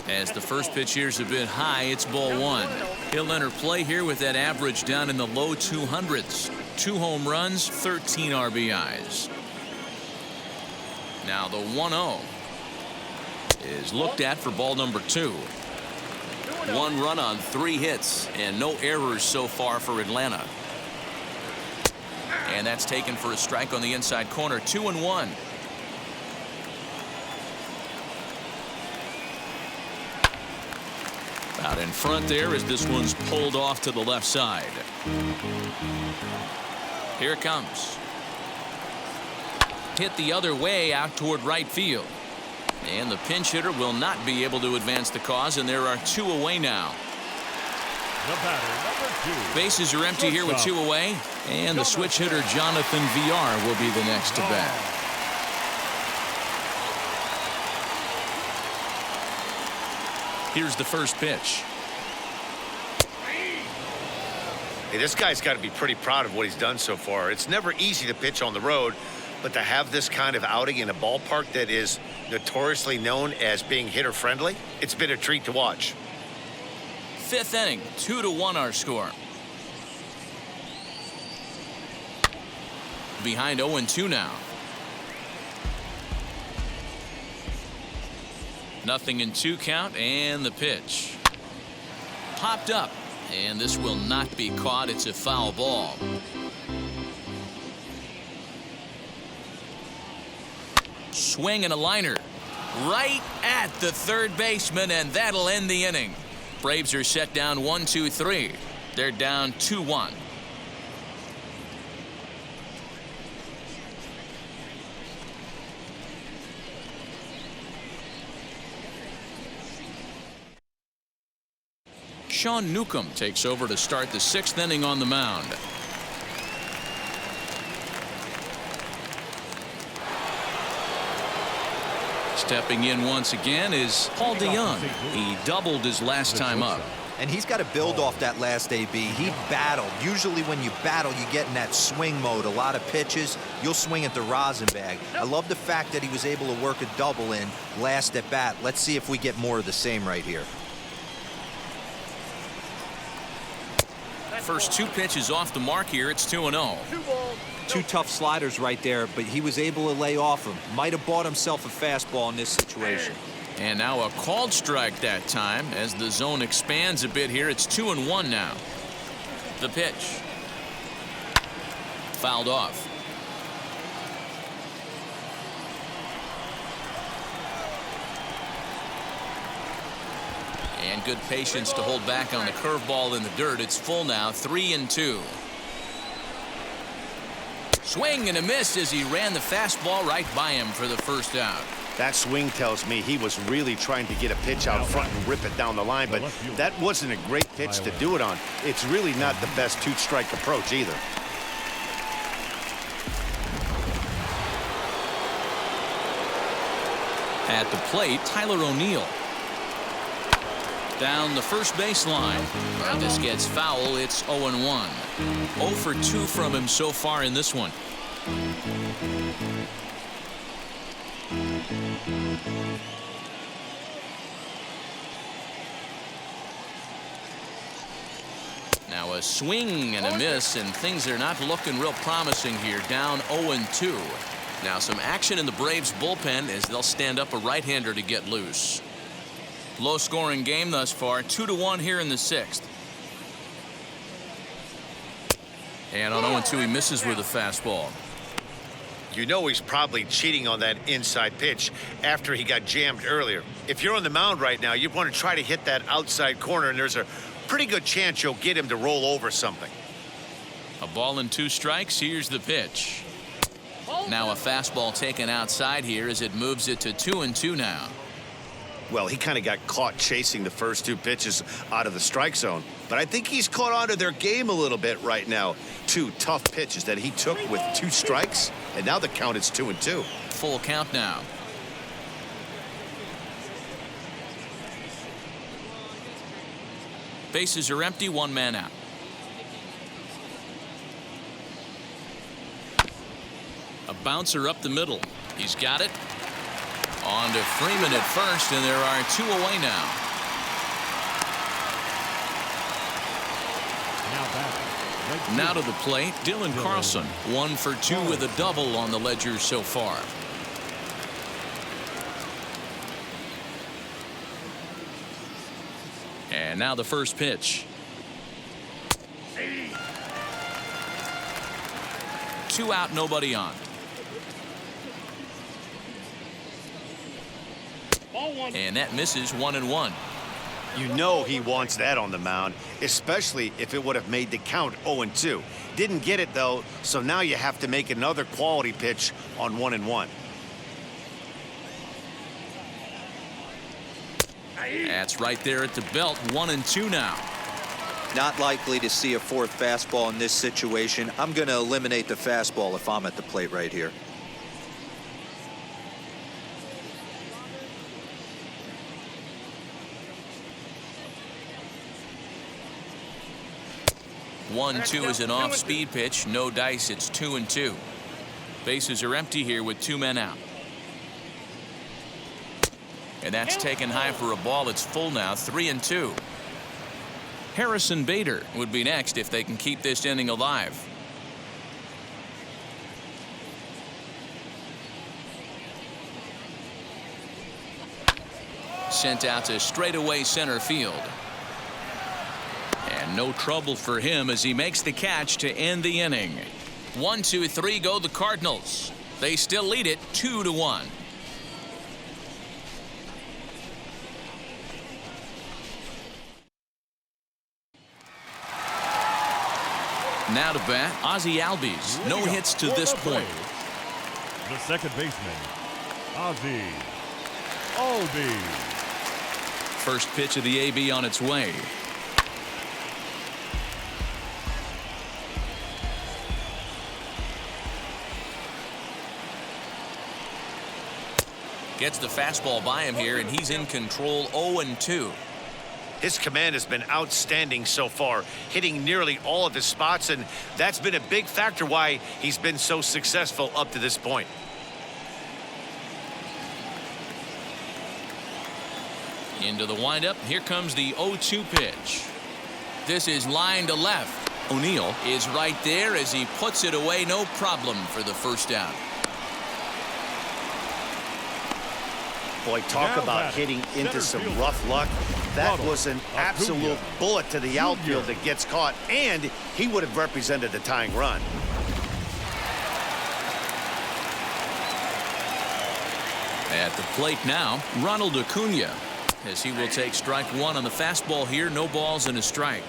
As the first pitch here's a bit high, it's ball 1. He'll enter play here with that average down in the low 200s. 2 home runs, 13 RBIs. Now the 1-0 is looked at for ball number 2. 1 run on 3 hits and no errors so far for Atlanta. And that's taken for a strike on the inside corner. 2-1. Out in front there as this one's pulled off to the left side. Here it comes. Hit the other way out toward right field. And the pinch hitter will not be able to advance the cause, and there are 2 away now. The batter, number 2. Bases are empty here with 2 away, and the switch hitter Jonathan VR will be the next to bat. Here's the first pitch. Hey, this guy's got to be pretty proud of what he's done so far. It's never easy to pitch on the road, but to have this kind of outing in a ballpark that is notoriously known as being hitter friendly, it's been a treat to watch. 5th inning, 2-1 our score. Behind 0-2 now. Nothing in 2 count, and the pitch. Popped up, and this will not be caught. It's a foul ball. Swing and a liner. Right at the third baseman, and that'll end the inning. Braves are set down 1-2-3. They're down 2-1. Sean Newcomb takes over to start the 6th inning on the mound. Stepping in once again is Paul DeYoung. He doubled his last time up. And he's got to build off that last AB. He battled. Usually when you battle, you get in that swing mode. A lot of pitches, you'll swing at the rosin bag. I love the fact that he was able to work a double in last at bat. Let's see if we get more of the same right here. First 2 pitches off the mark here. It's 2-0. 2 tough sliders right there, but he was able to lay off them. Might have bought himself a fastball in this situation. And now a called strike that time as the zone expands a bit here. It's 2-1 now. The pitch. Fouled off. And good patience to hold back on the curveball in the dirt. It's full now, 3-2. Swing and a miss as he ran the fastball right by him for the first out. That swing tells me he was really trying to get a pitch out front and rip it down the line, but that wasn't a great pitch to do it on. It's really not the best 2-strike approach either. At the plate, Tyler O'Neill. Down the first baseline. This gets foul. It's 0-1. 0 for 2 from him so far in this one. Now a swing and a miss, and things are not looking real promising here. Down 0-2. Now some action in the Braves bullpen as they'll stand up a right-hander to get loose. Low scoring game thus far, 2-1 here in the 6th. And on 0-2 he misses with a fastball. You know he's probably cheating on that inside pitch after he got jammed earlier. If you're on the mound right now, you want to try to hit that outside corner, and there's a pretty good chance you'll get him to roll over something. A ball and 2 strikes. Here's the pitch. Now a fastball taken outside here as it moves it to 2-2 now. Well, he kind of got caught chasing the first 2 pitches out of the strike zone, but I think he's caught on to their game a little bit right now. 2 tough pitches that he took with 2 strikes, and now the count is 2-2. Full count now. Bases are empty, 1 man out. A bouncer up the middle. He's got it. On to Freeman at first, and there are 2 away now. Now to the plate, Dylan Carlson. 1 for 2 with a double on the ledger so far. And now the first pitch. 2 out, nobody on. And that misses 1-1. You know he wants that on the mound, especially if it would have made the count 0-2. Didn't get it, though, so now you have to make another quality pitch on 1-1. That's right there at the belt. 1-2 now. Not likely to see a 4th fastball in this situation. I'm going to eliminate the fastball if I'm at the plate right here. One-two is an off-speed pitch. No dice. It's 2-2. Bases are empty here with 2 men out. And that's taken high for a ball. It's full now. 3-2. Harrison Bader would be next if they can keep this inning alive. Sent out to straightaway center field. And no trouble for him as he makes the catch to end the inning. 1, 2, 3 go the Cardinals. They still lead it 2-1. Now to bat, Ozzie Albies. No hits to this point. The second baseman, Ozzie Albies. First pitch of the AB on its way. Gets the fastball by him here, and he's in control 0-2. His command has been outstanding so far, hitting nearly all of his spots, and that's been a big factor why he's been so successful up to this point. Into the windup. Here comes the 0-2 pitch. This is line to left. O'Neill is right there as he puts it away. No problem for the first out. Boy, talk about hitting into some rough luck. That was an absolute bullet to the outfield that gets caught, and he would have represented the tying run. At the plate now, Ronald Acuna, as he will take strike one on the fastball here. No balls and a strike.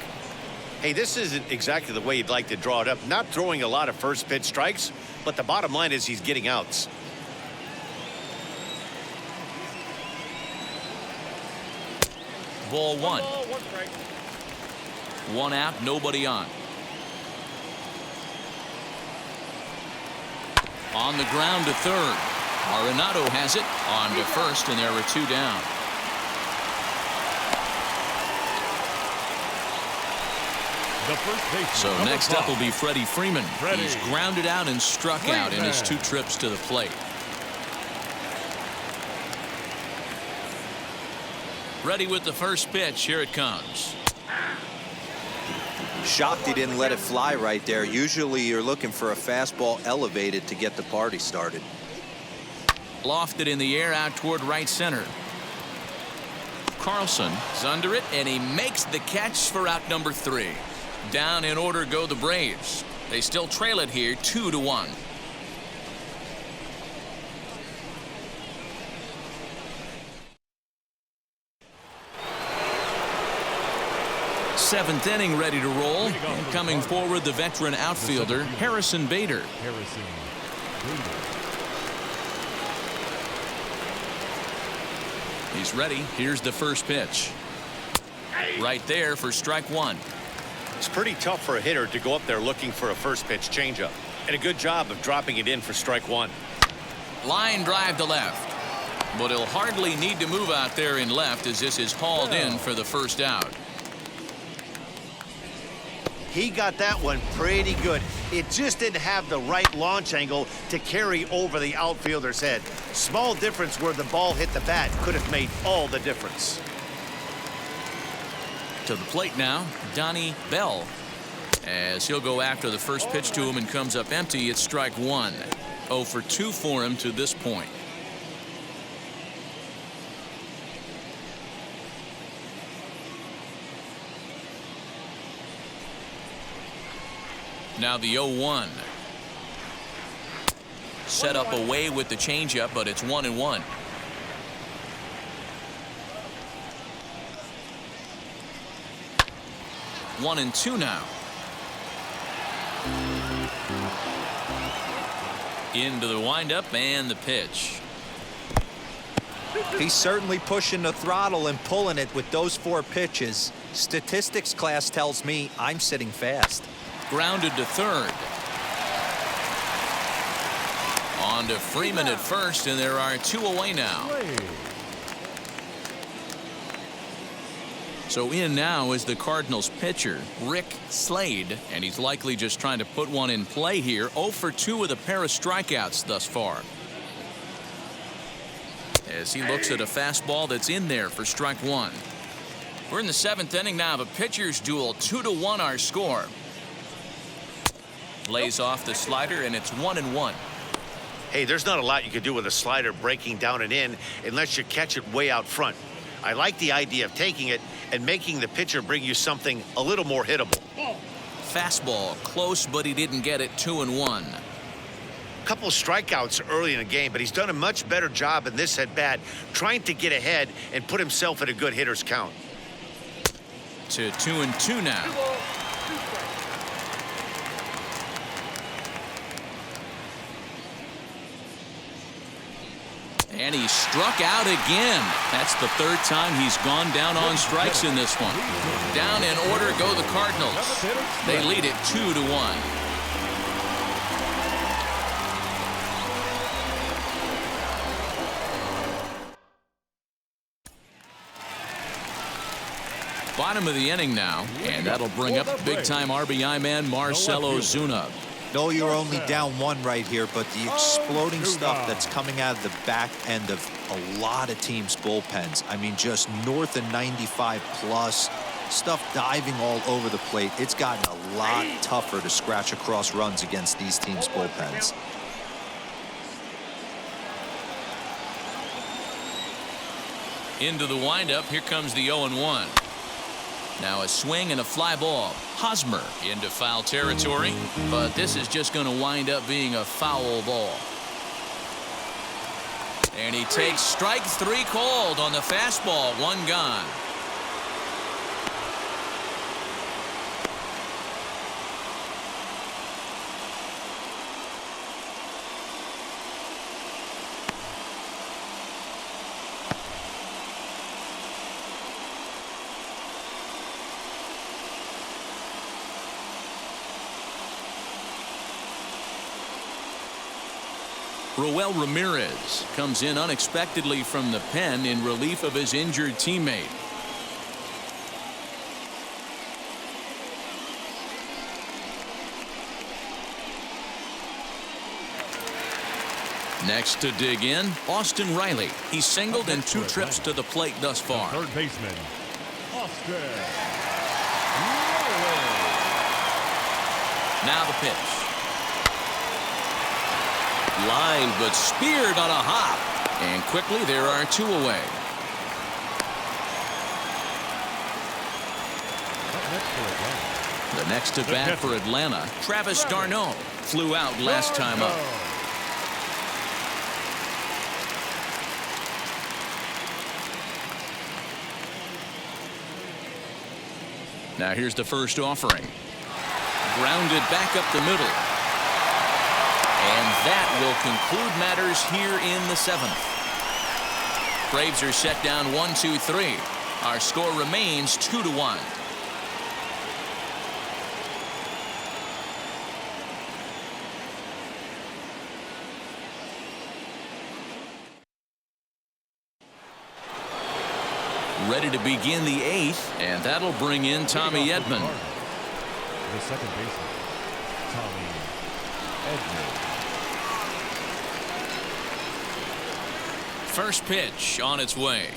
Hey, this isn't exactly the way you'd like to draw it up. Not throwing a lot of first pitch strikes, but the bottom line is he's getting outs. Ball one. One strike. One out, nobody on. On the ground to third. Arenado has it on to first, and there are two down. The first baseman, So number next 5. up will be Freddie Freeman. Freddie He's grounded out and struck out in his 2 trips to the plate. Ready with the first pitch. Here it comes. Shocked he didn't let it fly right there. Usually you're looking for a fastball elevated to get the party started. Lofted in the air out toward right center. Carlson is under it, and he makes the catch for out number 3. Down in order go the Braves. They still trail it here 2-1. Seventh inning ready to roll. And coming forward, the veteran outfielder, Harrison Bader. Harrison Bader. He's ready. Here's the first pitch. Right there for strike one. It's pretty tough for a hitter to go up there looking for a first pitch changeup. And a good job of dropping it in for strike one. Line drive to left. But he'll hardly need to move out there in left as this is hauled in for the first out. He got that one pretty good. It just didn't have the right launch angle to carry over the outfielder's head. Small difference where the ball hit the bat could have made all the difference. To the plate now, Donnie Bell. As he'll go after the first pitch to him and comes up empty. It's strike one. 0 for 2 for him to this point. Now the 0-1. Set up away with the changeup, but it's 1-1. One and two now. Into the windup and the pitch. He's certainly pushing the throttle and pulling it with those 4 pitches. Statistics class tells me I'm sitting fast. Grounded to third. On to Freeman at first, and there are 2 away now. So in now is the Cardinals pitcher, Rick Slade, and he's likely just trying to put one in play here. 0 for 2 with a pair of strikeouts thus far. As he looks at a fastball that's in there for strike one. We're in the 7th inning now of a pitcher's duel. 2-1 our score. Lays off the slider, and it's 1-1. Hey, there's not a lot you can do with a slider breaking down and in unless you catch it way out front. I like the idea of taking it and making the pitcher bring you something a little more hittable. Fastball close, but he didn't get it. 2-1. Couple strikeouts early in the game, but he's done a much better job in this at bat trying to get ahead and put himself at a good hitter's count. To 2-2 now. And he struck out again. That's the 3rd time he's gone down on strikes in this one. Down in order go the Cardinals. They lead it 2-1. Bottom of the inning now, and that'll bring up big-time RBI man Marcelo Zuna. No, you're only down 1 right here, but the exploding stuff that's coming out of the back end of a lot of teams' bullpens. I mean, just north of 95 plus, stuff diving all over the plate. It's gotten a lot tougher to scratch across runs against these teams' bullpens. Into the windup, here comes the 0-1. Now a swing and a fly ball. Hosmer into foul territory, but this is just going to wind up being a foul ball. And he takes strike 3 called on the fastball. 1 gone. Roel Ramirez comes in unexpectedly from the pen in relief of his injured teammate. Next to dig in, Austin Riley. He's singled in 2 trips to the plate thus far. Third baseman, Austin Riley. Now the pitch. Line but speared on a hop, and quickly there are 2 away. The next to bat for Atlanta, Travis d'Arnaud, flew out last time up. Now here's the first offering. Grounded back up the middle. And that will conclude matters here in the 7th. Braves are set down 1-2-3. Our score remains 2-1. Ready to begin the 8th, and that'll bring in Tommy Edman. The second baseman, Tommy Edman. First pitch on its way.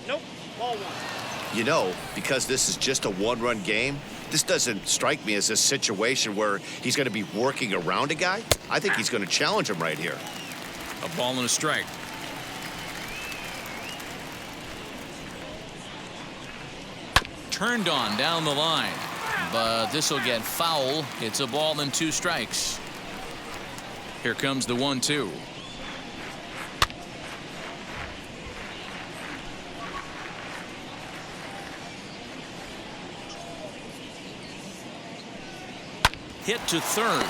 Nope. Ball 1. You know, because this is just a 1-run game, this doesn't strike me as a situation where he's going to be working around a guy. I think he's going to challenge him right here. A ball and a strike. Turned on down the line, but this will get foul. It's a ball and 2 strikes. Here comes the 1-2. Hit to third.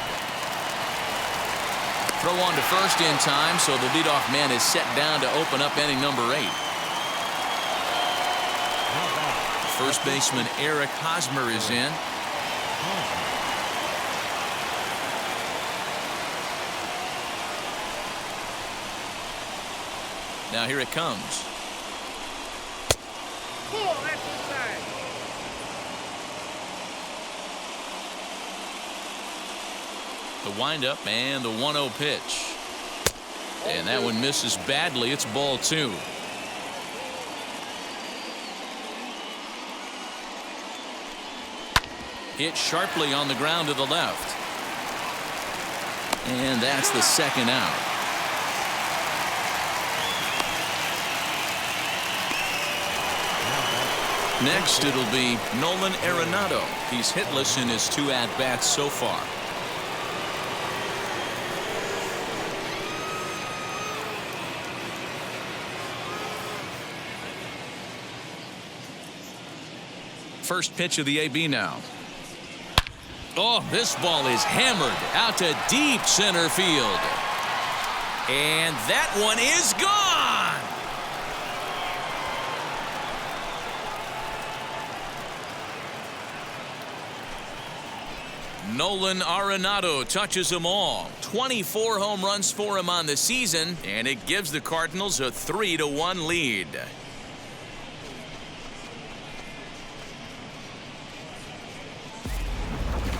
Throw on to first in time, so the leadoff man is set down to open up inning number 8. First baseman Eric Hosmer is in. Now here it comes. Pull, that's inside. The windup and the 1-0 pitch. And that one misses badly. It's ball 2. Hit sharply on the ground to the left. And that's the second out. Next, it'll be Nolan Arenado. He's hitless in his 2 at-bats so far. First pitch of the AB now. Oh, this ball is hammered out to deep center field. And that one is gone. Nolan Arenado touches them all. 24 home runs for him on the season, and it gives the Cardinals a 3-1 lead.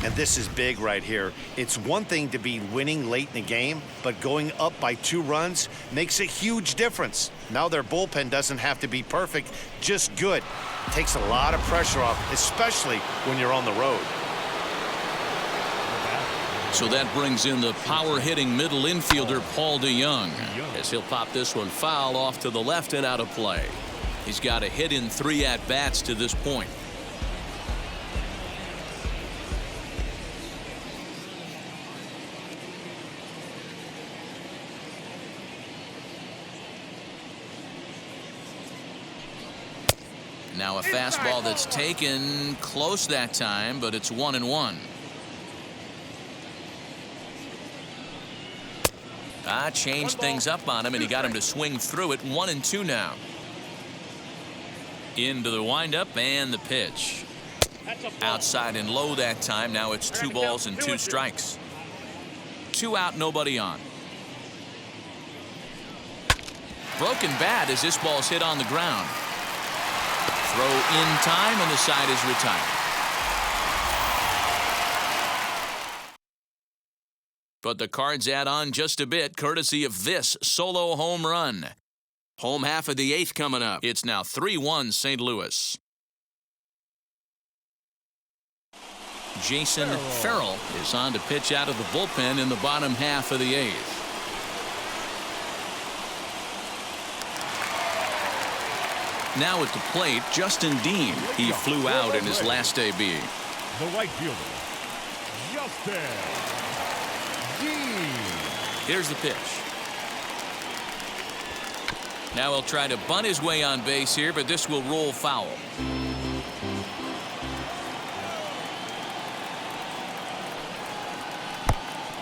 And this is big right here. It's one thing to be winning late in the game, but going up by 2 runs makes a huge difference. Now their bullpen doesn't have to be perfect, just good. Takes a lot of pressure off, especially when you're on the road. So that brings in the power-hitting middle infielder Paul DeYoung, as he'll pop this one foul off to the left and out of play. He's got a hit in 3 at-bats to this point. Now a fastball that's taken close that time, but it's 1-1. Changed things up on him, and he got him to swing through it. 1-2 now. Into the windup and the pitch. Outside and low that time. Now it's 2 balls and 2 strikes. 2 out, nobody on. Broken bat as this ball's hit on the ground. Throw in time, and the side is retired. But the Cards add on just a bit, courtesy of this solo home run. Home half of the 8th coming up. It's now 3-1 St. Louis. Jason Farrell is on to pitch out of the bullpen in the bottom half of the 8th. Now at the plate, Justin Dean. He flew out in his last AB. The right fielder, Justin Dean. Here's the pitch. Now he'll try to bunt his way on base here, but this will roll foul.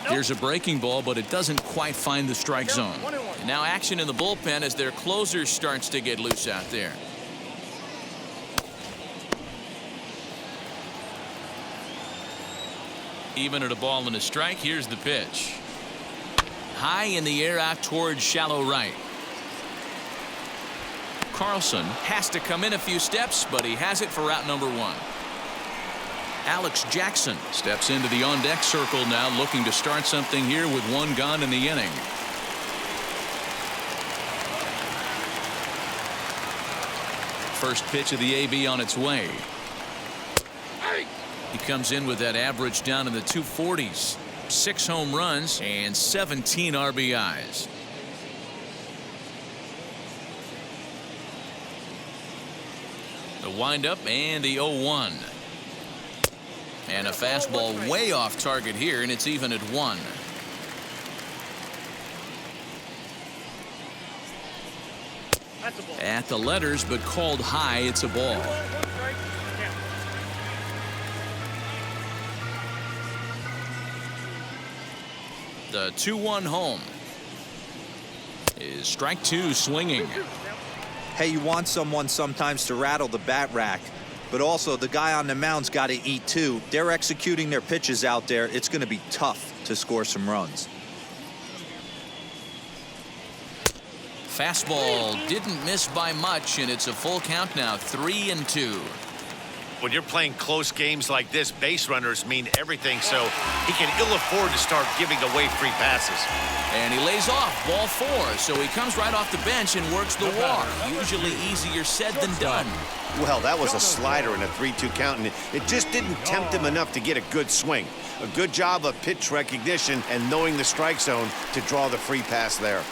Here's a breaking ball, but it doesn't quite find the strike zone. And now action in the bullpen as their closer starts to get loose out there. Even at a ball and a strike, here's the pitch. High in the air out towards shallow right. Carlson has to come in a few steps, but he has it for out number 1. Alex Jackson steps into the on-deck circle now, looking to start something here with 1 gone in the inning. First pitch of the AB on its way. He comes in with that average down in the 240s. 6 home runs and 17 RBIs. The windup and the 0-1. And a fastball way off target here, and it's even at 1. At the letters, but called high. It's a ball. The 2-1 home is strike 2 swinging. Hey, you want someone sometimes to rattle the bat rack, but also the guy on the mound's got to eat too. They're executing their pitches out there. It's going to be tough to score some runs. Fastball didn't miss by much, and it's a full count now, 3-2. When you're playing close games like this, base runners mean everything, so he can ill afford to start giving away free passes. And he lays off, ball 4, so he comes right off the bench and works the walk. Usually easier said than done. Well, that was a slider in a 3-2 count, and it just didn't tempt him enough to get a good swing. A good job of pitch recognition and knowing the strike zone to draw the free pass there.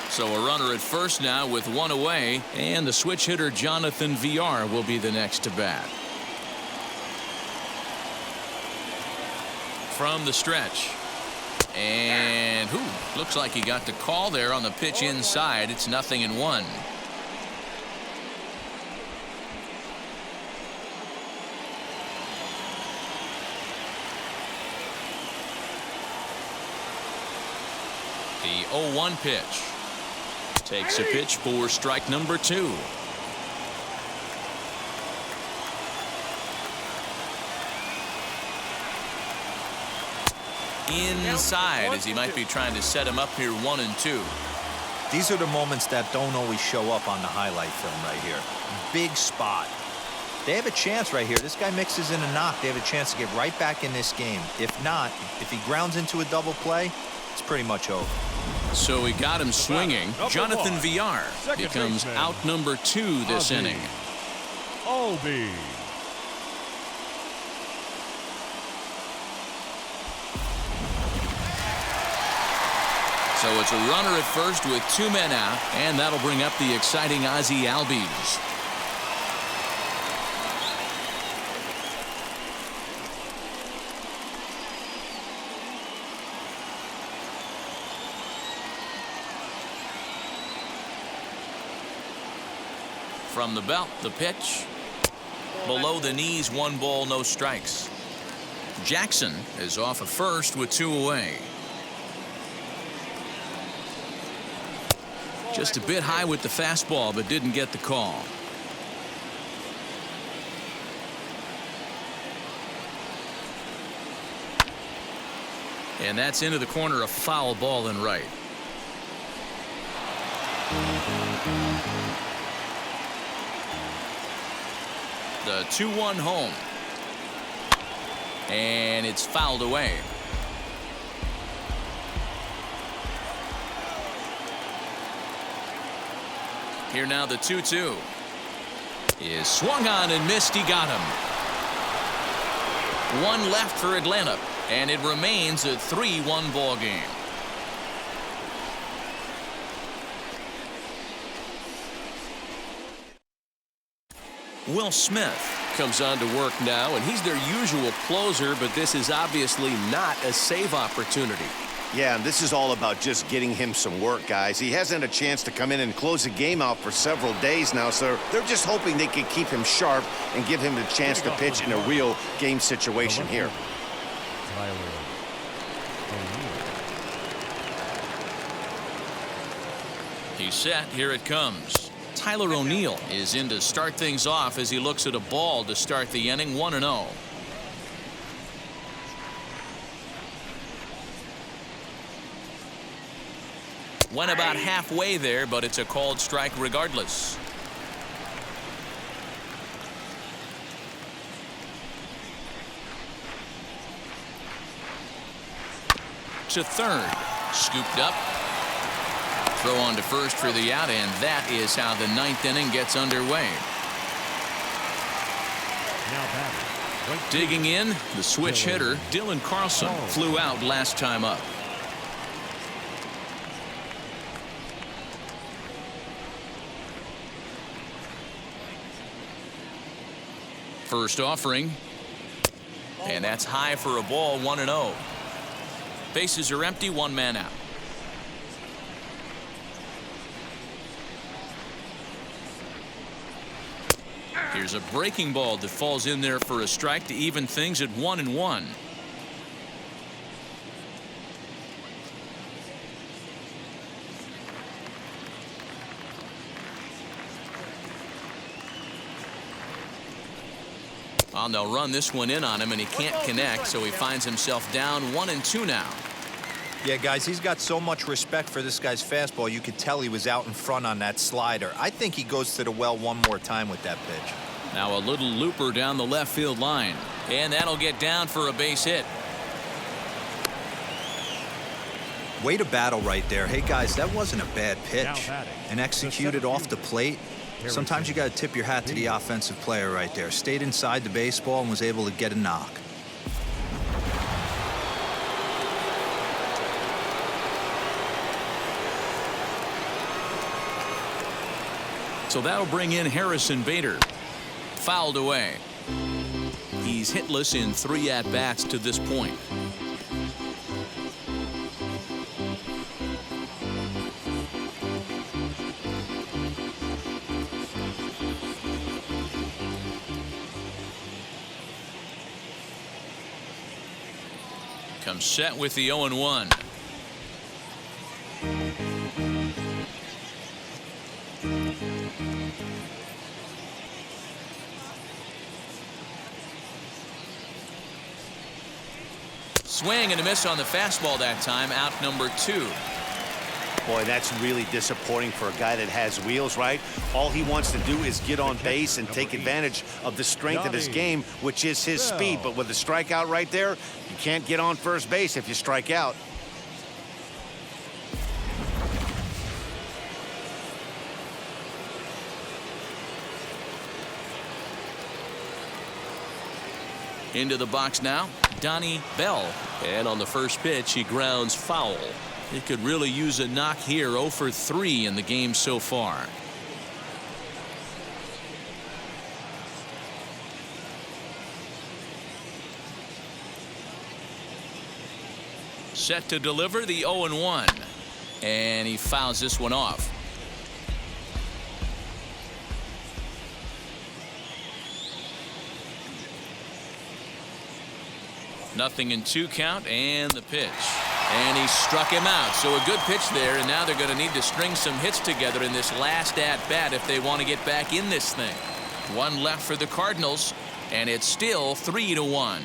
So a runner at first now with 1 away, and the switch hitter Jonathan VR will be the next to bat. From the stretch. And looks like he got the call there on the pitch inside. It's 0-1. The 0-1 pitch. Takes a pitch for strike number 2. Inside as he might be trying to set him up here 1-2. These are the moments that don't always show up on the highlight film right here. Big spot. They have a chance right here. This guy mixes in a knock. They have a chance to get right back in this game. If not, if he grounds into a double play, it's pretty much over. So he got him swinging. Jonathan Villar becomes out number 2 this inning. Obi. So it's a runner at first with 2 men out, and that'll bring up the exciting Ozzie Albies. From the belt, the pitch. Below the knees, 1 ball, no strikes. Jackson is off at first with 2 away. Just a bit high with the fastball, but didn't get the call. And that's into the corner, a foul ball and right. The 2-1 home. And it's fouled away. Here now the 2-2 is swung on and missed. He got him. 1 left for Atlanta, and it remains a 3-1 ball game. Will Smith comes on to work now, and he's their usual closer, but this is obviously not a save opportunity. Yeah, and this is all about just getting him some work, guys. He hasn't had a chance to come in and close the game out for several days now, so they're just hoping they can keep him sharp and give him the chance to pitch in a real game situation here. He's set. Here it comes. Tyler O'Neill is in to start things off as he looks at a ball to start the inning. 1-0. Went about halfway there, but it's a called strike regardless. To third. Scooped up. Throw on to first for the out, and that is how the 9th inning gets underway. Digging in, the switch hitter, Dylan Carlson, flew out last time up. First offering, and that's high for a ball. 1-0. Bases are empty, 1 man out. Here's a breaking ball that falls in there for a strike to even things at 1-1. Well, they'll run this one in on him, and he can't connect, so he finds himself down 1-2 now. Yeah, guys, he's got so much respect for this guy's fastball. You could tell he was out in front on that slider. I think he goes to the well one more time with that pitch. Now a little looper down the left field line, and that'll get down for a base hit. Way to battle right there. Hey, guys, that wasn't a bad pitch. And executed off the plate. Sometimes you got to tip your hat to the offensive player right there. Stayed inside the baseball and was able to get a knock. So that'll bring in Harrison Bader. Fouled away. He's hitless in 3 at-bats to this point. Comes set with the 0-1. Swing and a miss on the fastball that time. Out number 2. Boy, that's really disappointing for a guy that has wheels, right? All he wants to do is get on base and take advantage of the strength of his game, which is his speed. But with the strikeout right there, you can't get on first base if you strike out. Into the box now, Donnie Bell. And on the first pitch, he grounds foul. He could really use a knock here. 0 for 3 in the game so far. Set to deliver the 0-1. And he fouls this one off. Nothing in 2 count, and the pitch. And he struck him out. So a good pitch there, and now they're going to need to string some hits together in this last at-bat if they want to get back in this thing. 1 left for the Cardinals, and it's still 3-1.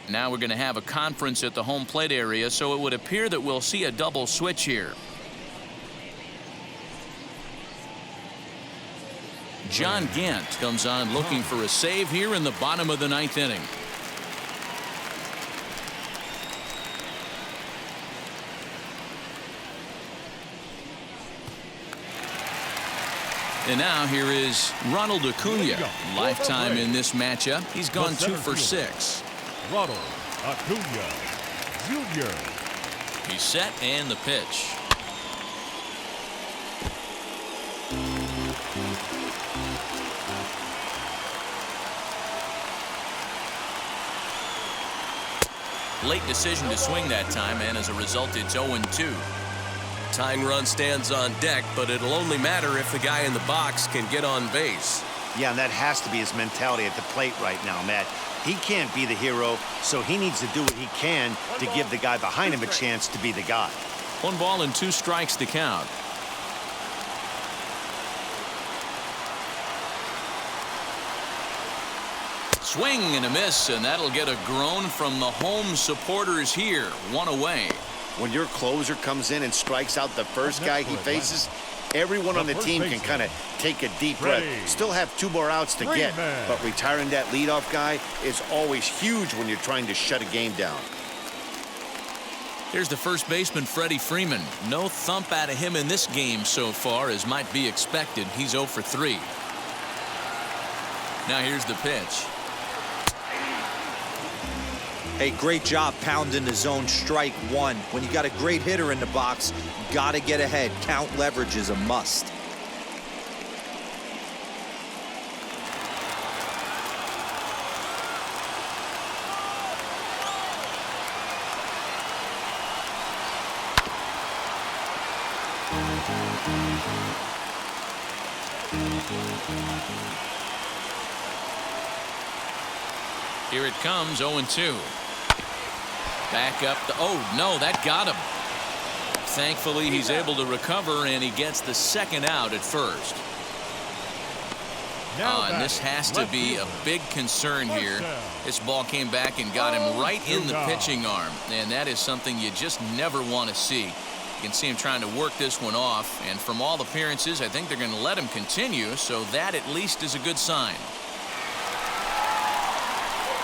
Now we're going to have a conference at the home plate area, so it would appear that we'll see a double switch here. John Gant comes on looking for a save here in the bottom of the 9th inning. And now here is Ronald Acuna. Lifetime in this matchup. He's gone 2 for 6. Ronald Acuna Jr. He's set, and the pitch. Late decision to swing that time, and as a result, it's 0-2. Tying run stands on deck, but it'll only matter if the guy in the box can get on base. Yeah, and that has to be his mentality at the plate right now, Matt. He can't be the hero, so he needs to do what he can to give the guy behind him a chance to be the guy. 1 ball and 2 strikes to count. Swing and a miss, and that'll get a groan from the home supporters here. 1 away. When your closer comes in and strikes out the first guy he faces, everyone on the team can kind of take a deep breath. Still have 2 more outs to get, but retiring that leadoff guy is always huge when you're trying to shut a game down. Here's the first baseman, Freddie Freeman. No thump out of him in this game so far, as might be expected. He's 0 for 3. Now here's the pitch. Hey, great job pounding the zone. Strike 1. When you got a great hitter in the box, got to get ahead. Count leverage is a must. Here it comes, 0-2. Back up the, oh no, that got him. Thankfully he's able to recover, and he gets the 2nd out at first. And this has to be a big concern here. This ball came back and got him right in the pitching arm, and that is something you just never want to see. You can see him trying to work this one off, and from all appearances I think they're going to let him continue, so that at least is a good sign.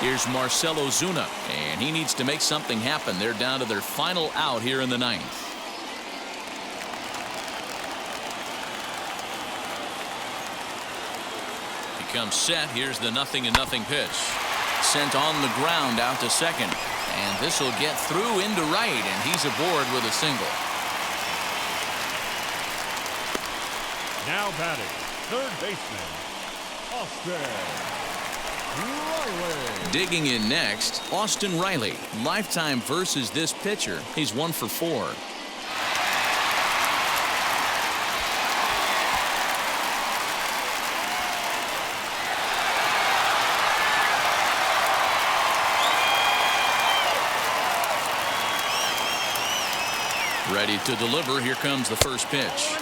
Here's Marcell Ozuna, and he needs to make something happen. They're down to their final out here in the 9th. He comes set. Here's the 0-0 pitch. Sent on the ground out to second. And this will get through into right, and he's aboard with a single. Now batting, third baseman, Austin Riley. Digging in next, Austin Riley. Lifetime versus this pitcher. He's 1 for 4. Ready to deliver. Here comes the first pitch.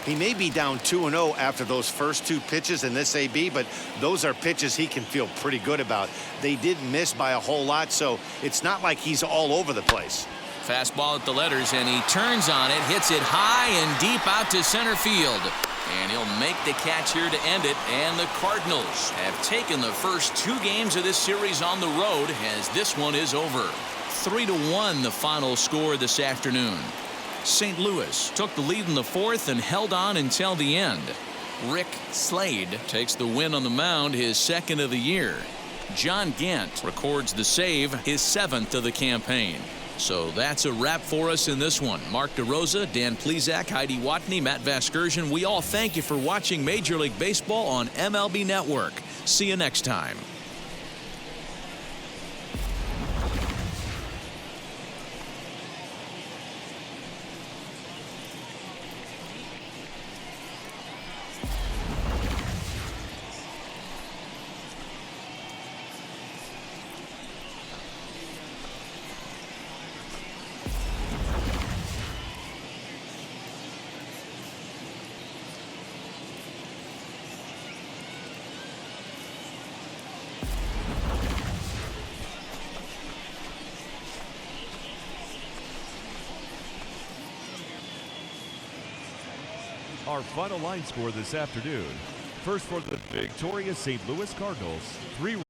He may be down 2-0 after those first 2 pitches in this AB, but those are pitches he can feel pretty good about. They did miss by a whole lot, so it's not like he's all over the place. Fastball at the letters, and he turns on it, hits it high and deep out to center field. And he'll make the catch here to end it. And the Cardinals have taken the first 2 games of this series on the road as this one is over. 3-1 the final score this afternoon. St. Louis took the lead in the 4th and held on until the end. Rick Slade takes the win on the mound, his 2nd of the year. John Gant records the save, his 7th of the campaign. So that's a wrap for us in this one. Mark DeRosa, Dan Plesac, Heidi Watney, Matt Vasgersian. We all thank you for watching Major League Baseball on MLB Network. See you next time. Our final line score this afternoon. First for the victorious St. Louis Cardinals, 3